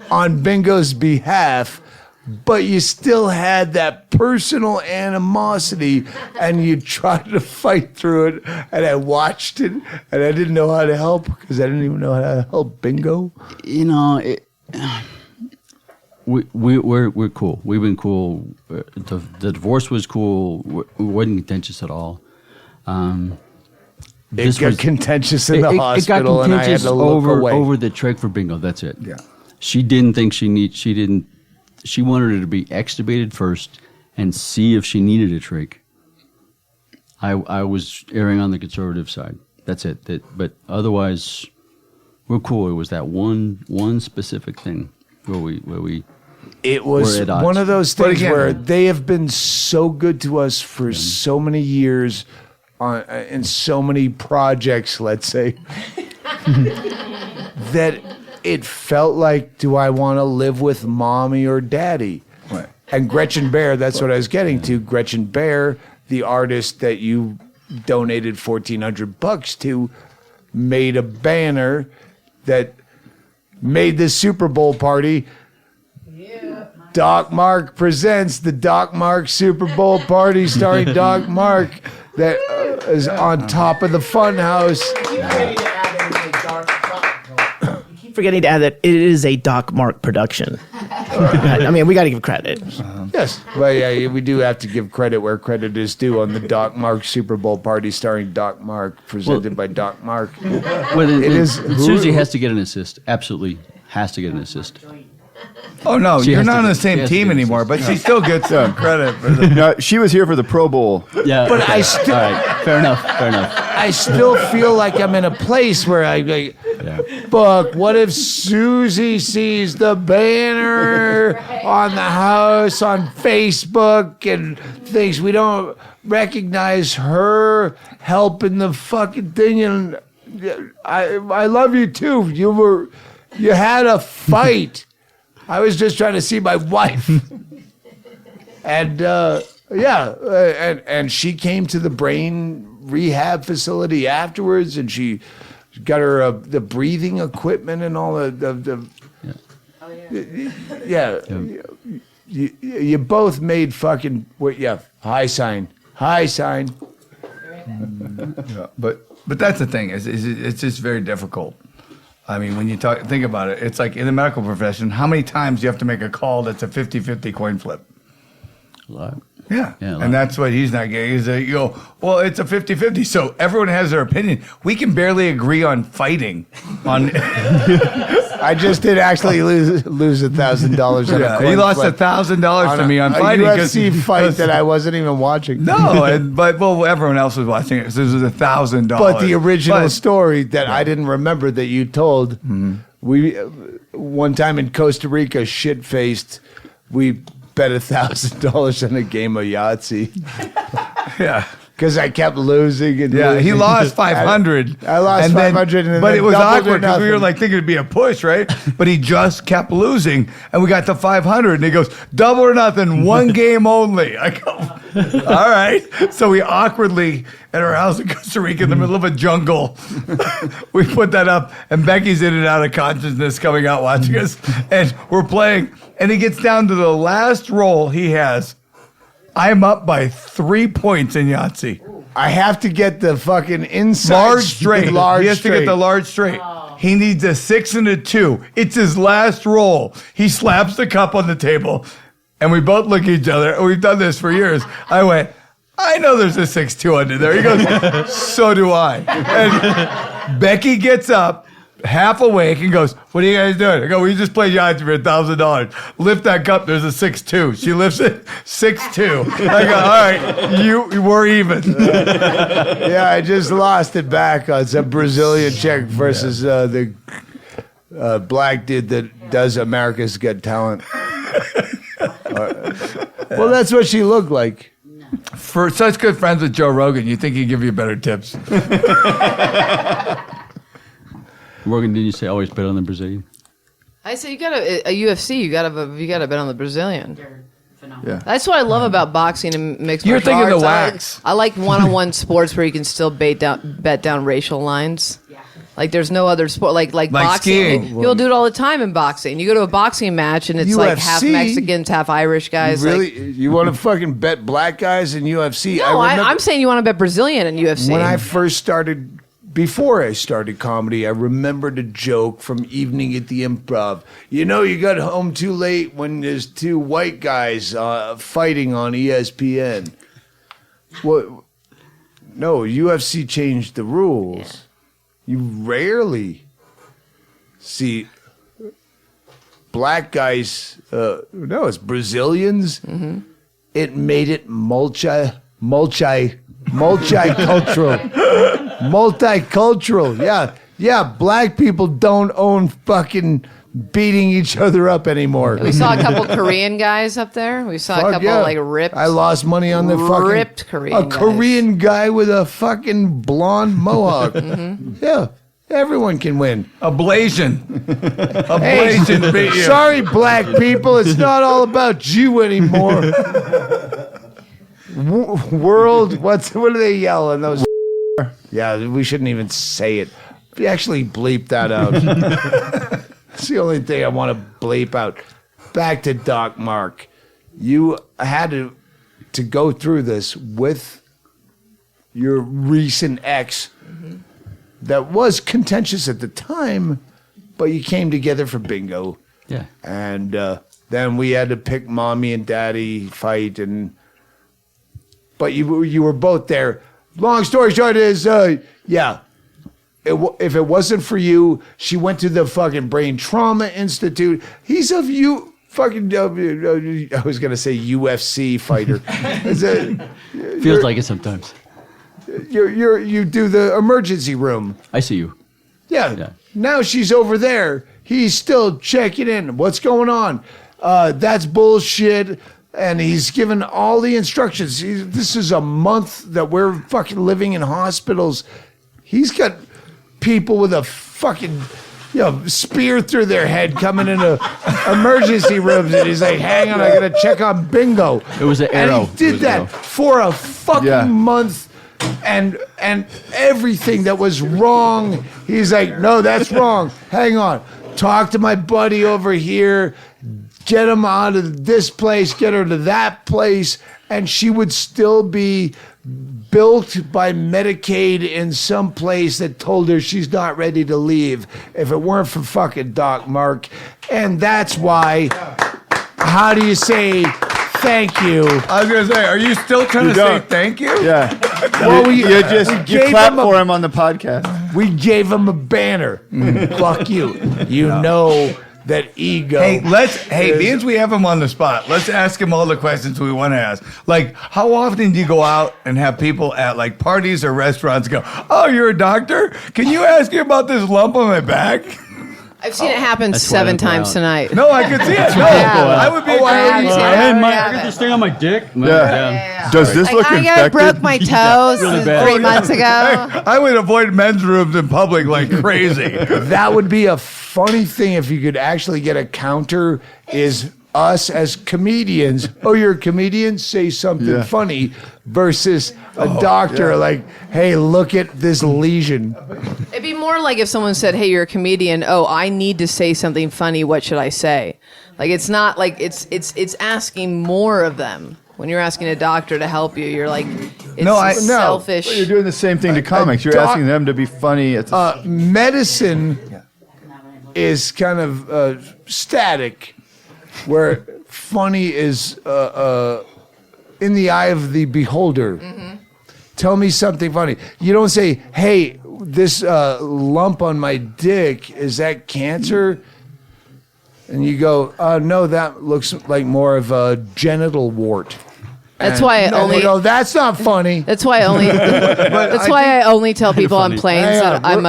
on Bingo's behalf, but you still had that personal animosity and you tried to fight through it, and I watched it and I didn't know how to help because I didn't even know how to help Bingo. you know, we're cool. We've been cool. The divorce was cool. We wasn't contentious at all. It got contentious in the hospital, and I had to look away. over the trach for Bingo. That's it. Yeah. She didn't think she wanted her to be extubated first and see if she needed a trach. I was erring on the conservative side. That's it. But otherwise, we're cool. It was that one specific thing where we. It was we're at odds. one of those But things again- where they have been so good to us for so many years in so many projects, let's say, that it felt like, do I want to live with mommy or daddy? Right. And Gretchen Bear, that's what I was getting to. Gretchen Bear, the artist that you donated $1,400 to, made a banner that made the Super Bowl party. Doc Marc presents the Doc Marc Super Bowl party starring Doc Marc that is on top of the FunHouse. You keep forgetting to add that it is a Doc Marc production. I mean, we got to give credit. Yes, well, yeah, we do have to give credit where credit is due on the Doc Marc Super Bowl party starring Doc Marc, presented by Doc Marc. Well, It is- Susie has to get an assist. Absolutely has to get an assist. Oh no, She you're has to not on get- the she same has to team get anymore, assist. but she still gets some credit for the. No, she was here for the Pro Bowl. Yeah, But okay. I still- All right, fair enough. Fair enough. I still feel like I'm in a place where I like, Buck, what if Susie sees the banner on the house on Facebook and thinks we don't recognize her helping the fucking thing? And I love you too. You had a fight. I was just trying to see my wife. And and she came to the brain rehab facility afterwards, and she got her the breathing equipment and all the You both made fucking high sign. But that's the thing is it's just very difficult. I mean, when you think about it, it's like in the medical profession, how many times do you have to make a call that's a 50-50 coin flip? A lot. Yeah. Yeah, a lot. And that's what he's not getting. Is that you go, well, it's a 50-50. So everyone has their opinion. We can barely agree on fighting. I just did actually lose $1,000 on a coin he lost flip $1,000 to me on a fighting. UFC fight that I wasn't even watching. No, but everyone else was watching it. So it was $1,000. But the original But- story that I didn't remember that you told, we one time in Costa Rica, shit-faced, we bet $1,000 on a game of Yahtzee Yeah. because I kept losing and Yeah, he losing. lost 500. I lost 500, and but then it was doubled or awkward because we were nothing. like thinking it'd be a push, right? But he just kept losing, and we got to 500, and he goes, double or nothing, one game only. I go, all right. So we awkwardly at our house in Costa Rica in the middle of a jungle, we put that up, and Becky's in and out of consciousness coming out watching us, and we're playing, and he gets down to the last roll he has. I'm up by 3 points in Yahtzee. I have to get the fucking inside Large straight. Large he has straight. to get the large straight. He needs a 6 and a 2. It's his last roll. He slaps the cup on the table, and we both look at each other. And we've done this for years. I went, I know there's a 6-2 under there. He goes, so do I. And Becky gets up, half awake, and goes, what are you guys doing? I go, we just played Yahtzee for $1,000. Lift that cup. There's a 6-2. She lifts it, 6-2. I go, all right, you were even. Yeah, I just lost it back on some Brazilian chick versus the black dude that does America's Got Talent. Well, that's what she looked like. For such good friends with Joe Rogan, you think he'd give you better tips. Morgan, didn't you say always bet on the Brazilian? I say you gotta a UFC. You gotta bet on the Brazilian. Yeah. That's what I love about boxing and mixed You're martial thinking the arts. wax. I like one-on-one sports where you can still bet down racial lines. Like there's no other sport like boxing. skiing. You'll do it all the time in boxing. You go to a boxing match and it's like half UFC? Mexicans, half Irish guys. Really? You want to fucking bet black guys in UFC? No, I remember I'm saying you want to bet Brazilian in UFC. when I first started, before I started comedy, I remembered a joke from Evening at the Improv. You know, you got home too late when there's two white guys fighting on ESPN. Well, no, UFC changed the rules. You rarely see black guys. No, it's Brazilians. Mm-hmm. It made it multicultural. Multicultural. Yeah. Black people don't own fucking beating each other up anymore. we saw a couple Korean guys up there. We saw a Fuck couple yeah. like ripped. I lost money on the fucking ripped Korean a guys. Korean guy with a fucking blonde mohawk. Mm-hmm. Yeah, everyone can win. Ablation. Hey, Ablation beat you. sorry, black people. It's not all about you anymore. World, what do they yell in those? Yeah, we shouldn't even say it. We actually bleep that out. It's the only thing I want to bleep out. Back to Doc Marc. You had to go through this with your recent ex that was contentious at the time, but you came together for bingo. Yeah. And then we had to pick mommy and daddy fight, but you were both there. Long story short is, yeah. If it wasn't for you, she went to the fucking Brain Trauma Institute. He's a fucking, I was going to say UFC fighter. Feels like it sometimes. You do the emergency room. I see you. Yeah. Now she's over there. He's still checking in. What's going on? That's bullshit. And he's given all the instructions. This is a month that we're fucking living in hospitals. He's got people with a fucking spear through their head coming into emergency rooms, and he's like, hang on, I gotta check on Bingo. It was an arrow. And he did that for a fucking month, and everything that was wrong, he's like, no, that's wrong. Hang on. Talk to my buddy over here, get him out of this place, get her to that place, and she would still be built by Medicaid in some place that told her she's not ready to leave if it weren't for fucking Doc Marc. And that's why, how do you say thank you? I was going to say, are you still trying to say thank you? Yeah. Well, you clap for him on the podcast. We gave him a banner. Fuck you. You know that ego. Hey, means we have him on the spot. Let's ask him all the questions we want to ask. Like, how often do you go out and have people at like parties or restaurants go, oh, you're a doctor? Can you ask me about this lump on my back? I've seen it happen 7 times tonight. No, I could see it. No, I would be. I got this thing on my dick. Yeah. Does this look I infected? broke my toes really bad. 3 months ago. I would avoid men's rooms in public like crazy. That would be a funny thing if you could actually get a counter is us as comedians. Oh, you're a comedian? Say something funny versus a doctor like, hey, look at this lesion. It'd be more like if someone said, hey, you're a comedian. Oh, I need to say something funny. What should I say? Like, it's not like it's asking more of them. When you're asking a doctor to help you, you're like, it's selfish. Well, you're doing the same thing to comics. You're asking them to be funny. It's medicine is kind of static, where funny is in the eye of the beholder. Mm-hmm. Tell me something funny. You don't say, hey, this lump on my dick, is that cancer? And you go, no, that looks like more of a genital wart. That's why I only. No, that's not funny. That's why I only. That's why I only tell people on planes that I'm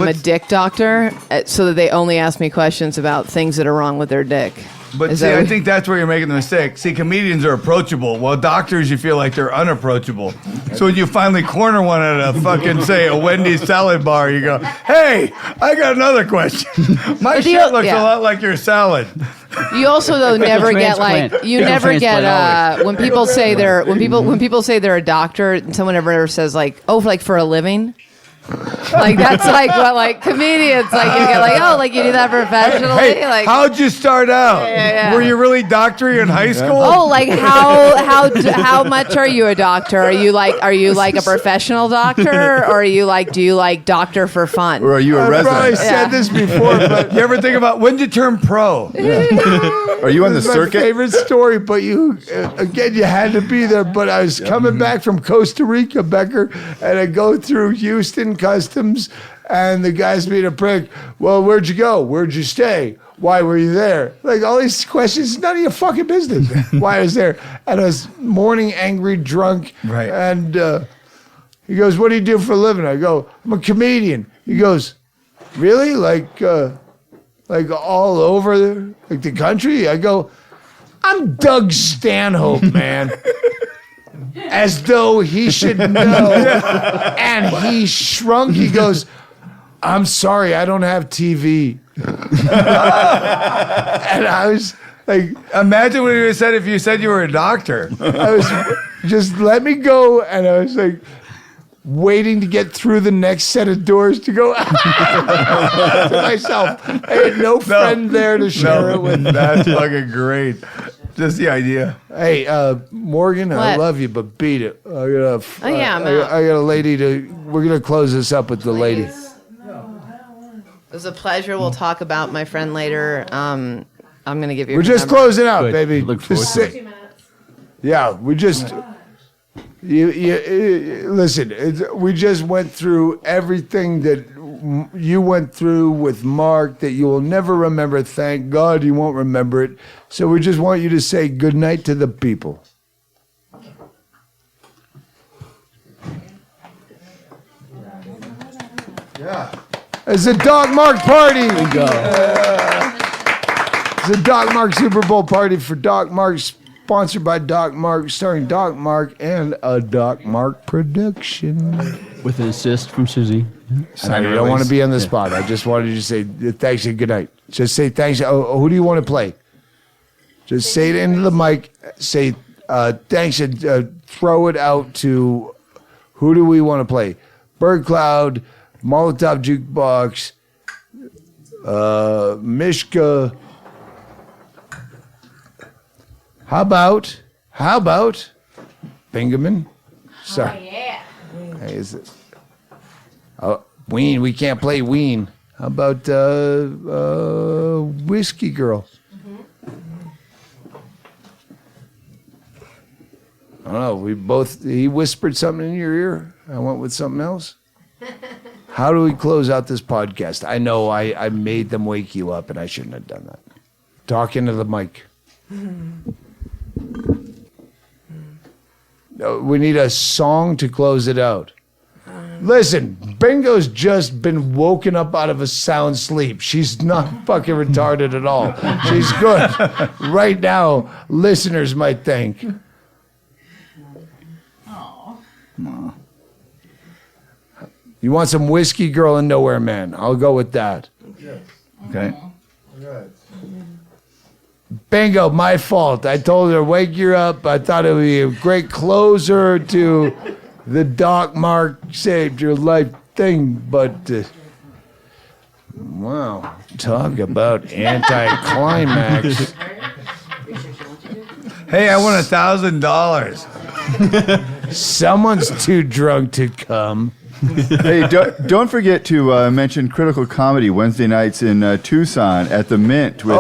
a dick doctor, so that they only ask me questions about things that are wrong with their dick. But see, I think that's where you're making the mistake. See, comedians are approachable. Well, doctors, you feel like they're unapproachable. So when you finally corner one at a fucking, say, a Wendy's salad bar, you go, hey, I got another question. My shit looks a lot like your salad. You also though never get like when people say they're a doctor and someone ever says like, oh, like for a living. Like that's like what like comedians like you get like, oh, like you do that professionally. Hey, like how'd you start out? Were you really doctoring in high school? Oh, like how much are you a doctor? Are you like a professional doctor, or are you like do you like doctor for fun? Or are you a resident? I said this before, but you ever think about when did you turn pro? Are you on the It's my circuit? favorite story, but you again, you had to be there. But I was coming back from Costa Rica, Becker, and I go through Houston Customs, and the guy's being a prick. Well, where'd you go? Where'd you stay? Why were you there? Like all these questions, none of your fucking business. Why I was there? And I was morning, angry, drunk. Right. And he goes, "What do you do for a living?" I go, "I'm a comedian." He goes, "Really? Like all over like the country?" I go, "I'm Doug Stanhope, man." As though he should know. And he shrunk. He goes, "I'm sorry, I don't have TV." And I was like, imagine what you said if you said you were a doctor. I was just let me go. And I was like, waiting to get through the next set of doors to go to myself. I had no friend there to share it with. That's fucking great. Just the idea. Hey, Morgan, I What? love you, but beat it. I got I'm out. I got a lady to. We're gonna close this up with the lady. It was a pleasure. We'll talk about my friend later. I'm gonna give you. We're her just number. closing out, Good. baby. Look forward Just to say- Yeah, we just. You listen. We just went through everything that you went through with Mark that you will never remember. Thank God you won't remember it. So we just want you to say good night to the people. Yeah. It's a Doc Marc party. It's a Doc Marc Super Bowl party for Doc Marc, sponsored by Doc Marc, starring Doc Marc and a Doc Marc production. With an assist from Susie. I don't want to be on the spot. I just wanted you to say thanks and good night. Just say thanks. Oh, who do you want to play? Just say it into the mic. Say thanks and throw it out to who do we want to play? Bird Cloud, Molotov Jukebox, Mishka. How about Bingaman? Sorry. Oh, yeah. Hey, is it? Oh, Ween. We can't play Ween. How about Whiskey Girl? I don't know. He whispered something in your ear. I went with something else. How do we close out this podcast? I know I made them wake you up, and I shouldn't have done that. Talk into the mic. We need a song to close it out. Listen, Bingo's just been woken up out of a sound sleep. She's not fucking retarded at all. She's good. Right now, listeners might think. You want some Whiskey Girl and Nowhere Man. I'll go with that. Okay. Bingo, my fault. I told her, wake you up. I thought it would be a great closer to the Doc Marc saved your life thing, but wow, talk about anticlimax. Hey, I won $1,000. Someone's too drunk to come. Hey, don't forget to mention Critical Comedy Wednesday nights in Tucson at the Mint with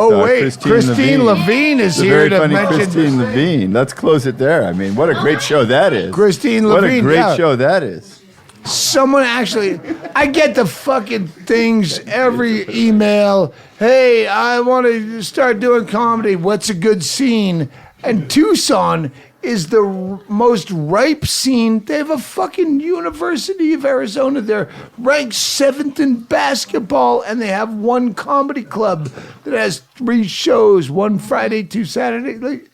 Kristine Levine is the here very to funny mention. Kristine Levine. Let's close it there. I mean, what a great show that is. Kristine What a Levine, great yeah. show that is. Someone actually, I get the fucking things every email. Hey, I want to start doing comedy. What's a good scene? And Tucson is the most ripe scene. They have a fucking University of Arizona. They're ranked 7th in basketball, and they have one comedy club that has 3 shows, one Friday, 2 Saturday. Like,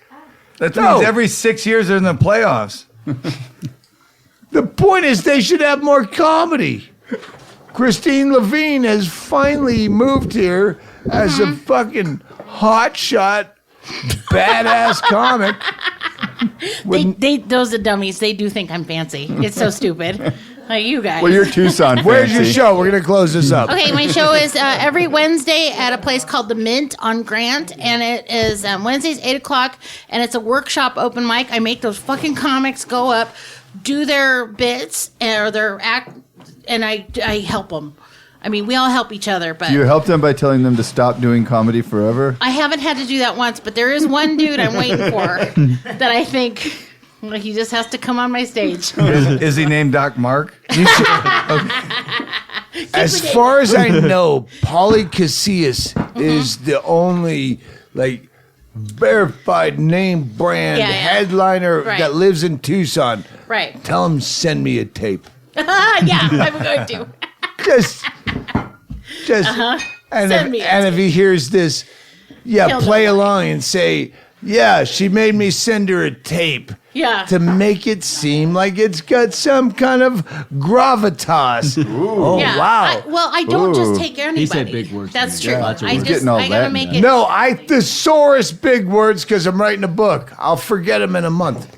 That No. means every 6 years they're in the playoffs. the point is they should have more comedy. Kristine Levine has finally moved here as a fucking hotshot, badass comic. Those are dummies. They do think I'm fancy. It's so stupid. Like you guys. Well, you're Tucson fancy. Where's your show? We're going to close this up. Okay, my show is every Wednesday at a place called The Mint on Grant, and it is Wednesdays, 8 o'clock, and it's a workshop open mic. I make those fucking comics go up, do their bits, or their act, and I help them. I mean, we all help each other, but... Do you help them by telling them to stop doing comedy forever? I haven't had to do that once, but there is one dude I'm waiting for that I think... Well, he just has to come on my stage. Is he named Doc Marc? As far as I know, Pauly Casillas is the only like verified name brand headliner Right. that lives in Tucson. Right. Tell him send me a tape. Yeah, I'm going to. Just and Send me a if he hears this, He'll play know. along and say, yeah, she made me send her a tape. Yeah. To make it seem like it's got some kind of gravitas. Oh, Yeah. wow. I don't just Ooh. take anybody. He said big words. That's Yeah, true. lots of I words. just Getting all I gotta Latin make now. it. No, I thesaurus big words because I'm writing a book. I'll forget them in a month.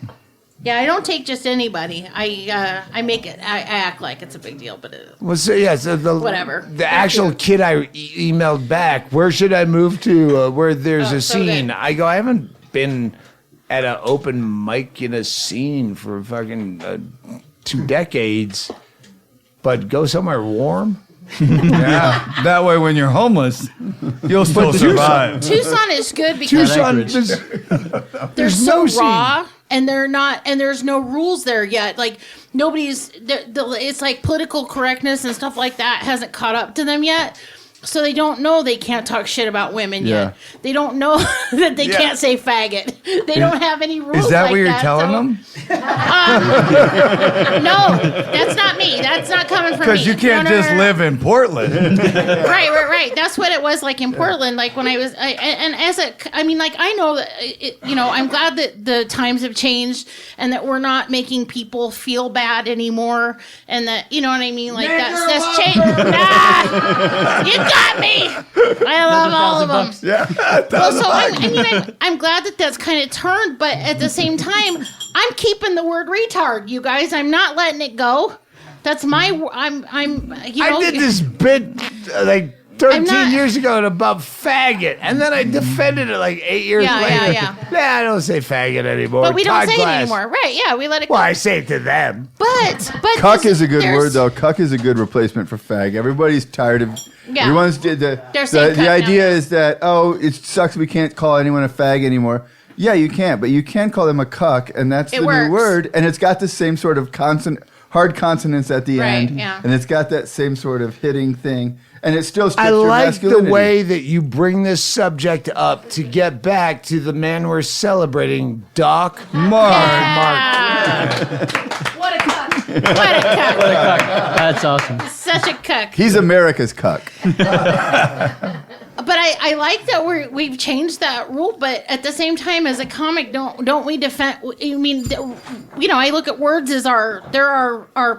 Yeah, I don't take just anybody. I make it. I act like it's a big deal, but it, Well, so the Whatever. The actual kid I emailed back. Where should I move to? Where there's a so scene? good. I go. I haven't been at an open mic in a scene for fucking 2 decades. But go somewhere warm. Yeah. That way, when you're homeless, you'll still survive. Tucson is good because they're no so raw, and they're not, and there's no rules there yet. Like nobody's, it's like political correctness and stuff like that hasn't caught up to them yet. So they don't know they can't talk shit about women yet. They don't know that they can't say faggot. They don't have any rules. Is that like what you're that, telling them? No, that's not me. That's not coming from me. Because you can't just live in Portland. Right. That's what it was like in Portland. Like when I was, I know that, I'm glad that the times have changed and that we're not making people feel bad anymore. And that, you know what I mean? Like that's changed. You got me. I love all of them. Yeah. Well, so I'm glad that that's kind of turned, but at the same time, I'm keeping the word retard, you guys. I'm not letting it go. That's my. I did this bit like 13 years ago about faggot, and then I defended it like 8 years later. Yeah. Nah, I don't say faggot anymore. But we don't Todd say Glass. it anymore, right? Yeah, we let it go. Well, I say it to them. But cuck is a good word though. Cuck is a good replacement for fag. Everybody's tired of. Yeah. Everyone's the idea is that it sucks we can't call anyone a fag anymore. Yeah, you can't, but you can call them a cuck, and that's the new word, and it's got the same sort of hard consonants at the end, and it's got that same sort of hitting thing, and it still strips your masculinity. I like the way that you bring this subject up to get back to the man we're celebrating, Doc Marc. What a cuck. What a cuck. That's awesome. Such a cuck. He's America's cuck. But I like that we've changed that rule. But at the same time, as a comic, don't we defend? I mean, I look at words as our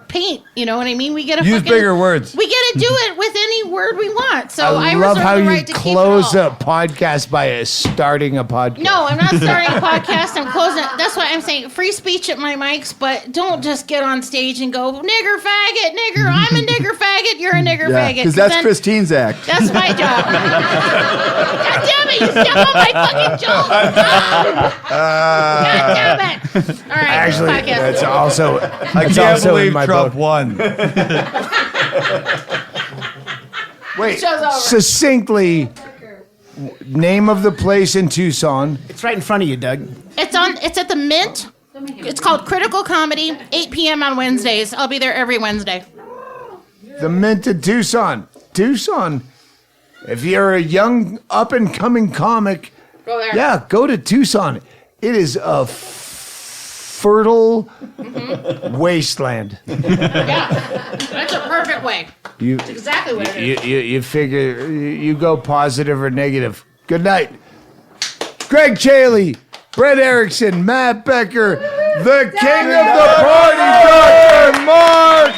paint. You know what I mean? We get use bigger words. We get to do it with any word we want. So I love how the you right to close keep it all. a podcast by starting a podcast. No, I'm not starting a podcast. I'm closing it. That's why I'm saying free speech at my mics, but don't just get on stage and go, nigger faggot, nigger, I'm a nigger faggot, you're a nigger faggot. Because that's Kristine's act. That's my job. God damn it, you step on my fucking joke. God damn it. All right, Actually, podcast. that's also I can't believe my Trump book. won. Wait, Show's over. succinctly, name of the place in Tucson. It's right in front of you, Doug. It's at the Mint. It's called Critical Comedy, 8 p.m. on Wednesdays. I'll be there every Wednesday. The Mint in Tucson. Tucson. If you're a young, up-and-coming comic, Go there. yeah, go to Tucson. It is a fertile wasteland. Yeah, that's a perfect way. That's exactly what it is. You figure you go positive or negative. Good night. Ggreg Chaille, Brett Erickson, Matt Becker, the king of the party, Doc Marc.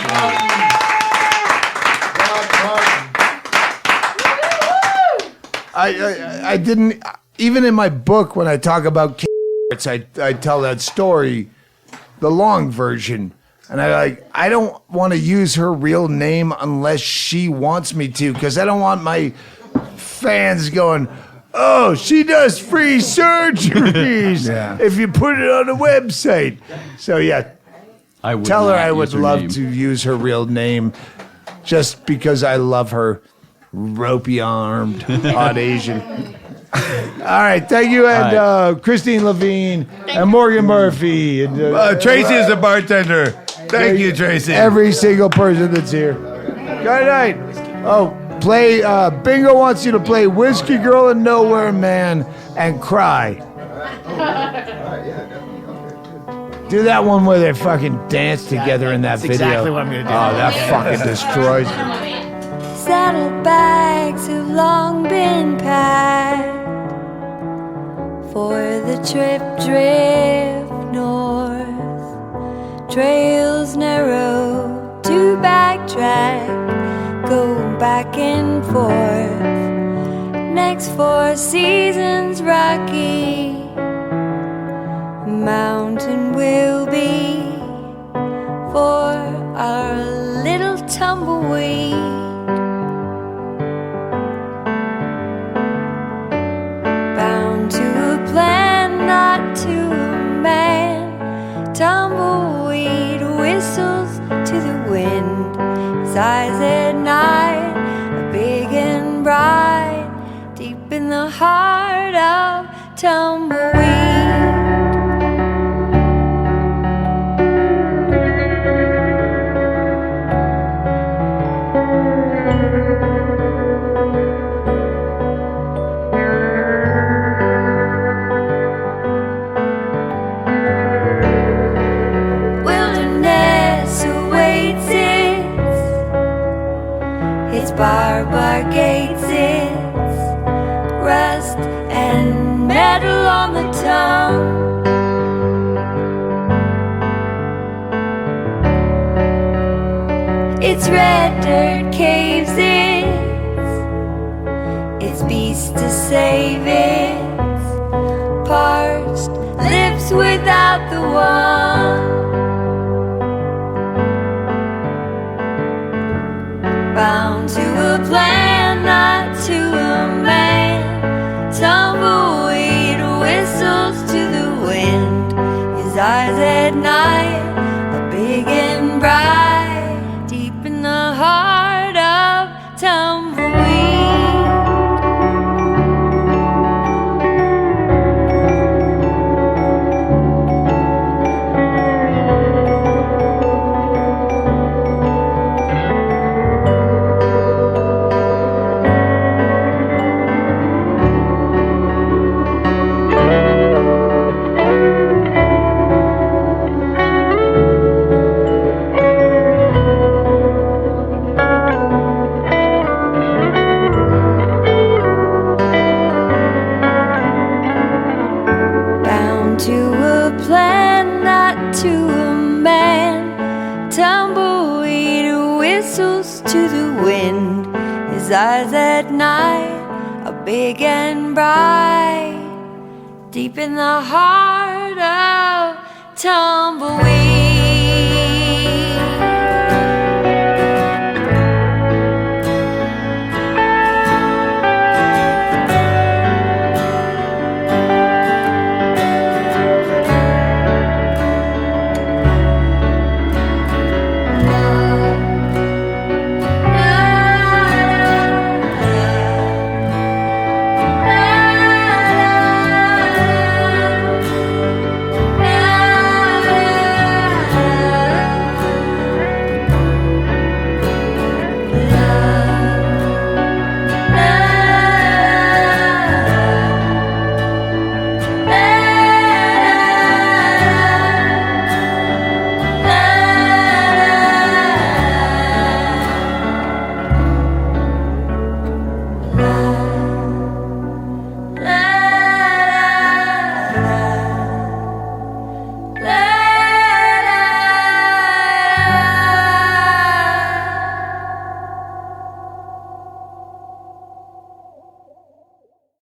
I didn't, even in my book, when I talk about I tell that story, the long version. And I don't want to use her real name unless she wants me to, because I don't want my fans going, oh, she does free surgeries if you put it on a website. So, yeah, tell her I would love to use her real name just because I love her ropey-armed, hot Asian. All right, thank you, and Kristine Levine, and Morgan Murphy. And, Tracey is the bartender. Thank you, Tracey. Every single person that's here. Good night. Oh, play, Bingo wants you to play Whiskey Girl and Nowhere Man and Cry. Do that one where they fucking dance together in that That's video. exactly what I'm going to do. Oh, that fucking destroys me. Saddlebags have long been packed for the trip drift north. Trails narrow to backtrack, go back and forth. Next 4 seasons rocky, mountain will be for our little tumbleweed. Bound to a plan, not to a man. Tumbleweed whistles to the wind. His eyes at night in the heart of Tumbleweed. Wilderness awaits its barbed gates, its rust and metal on the tongue. Its red dirt caves, its beast to save, its parched lips without the one. Bound to a plan, not to a man. Tumbleweed whistles to the wind. His eyes at night are big and bright, deep in the heart of Tumbleweed. To a plan, not to a man. Tumbleweed whistles to the wind. His eyes at night are big and bright, deep in the heart of Tumbleweed.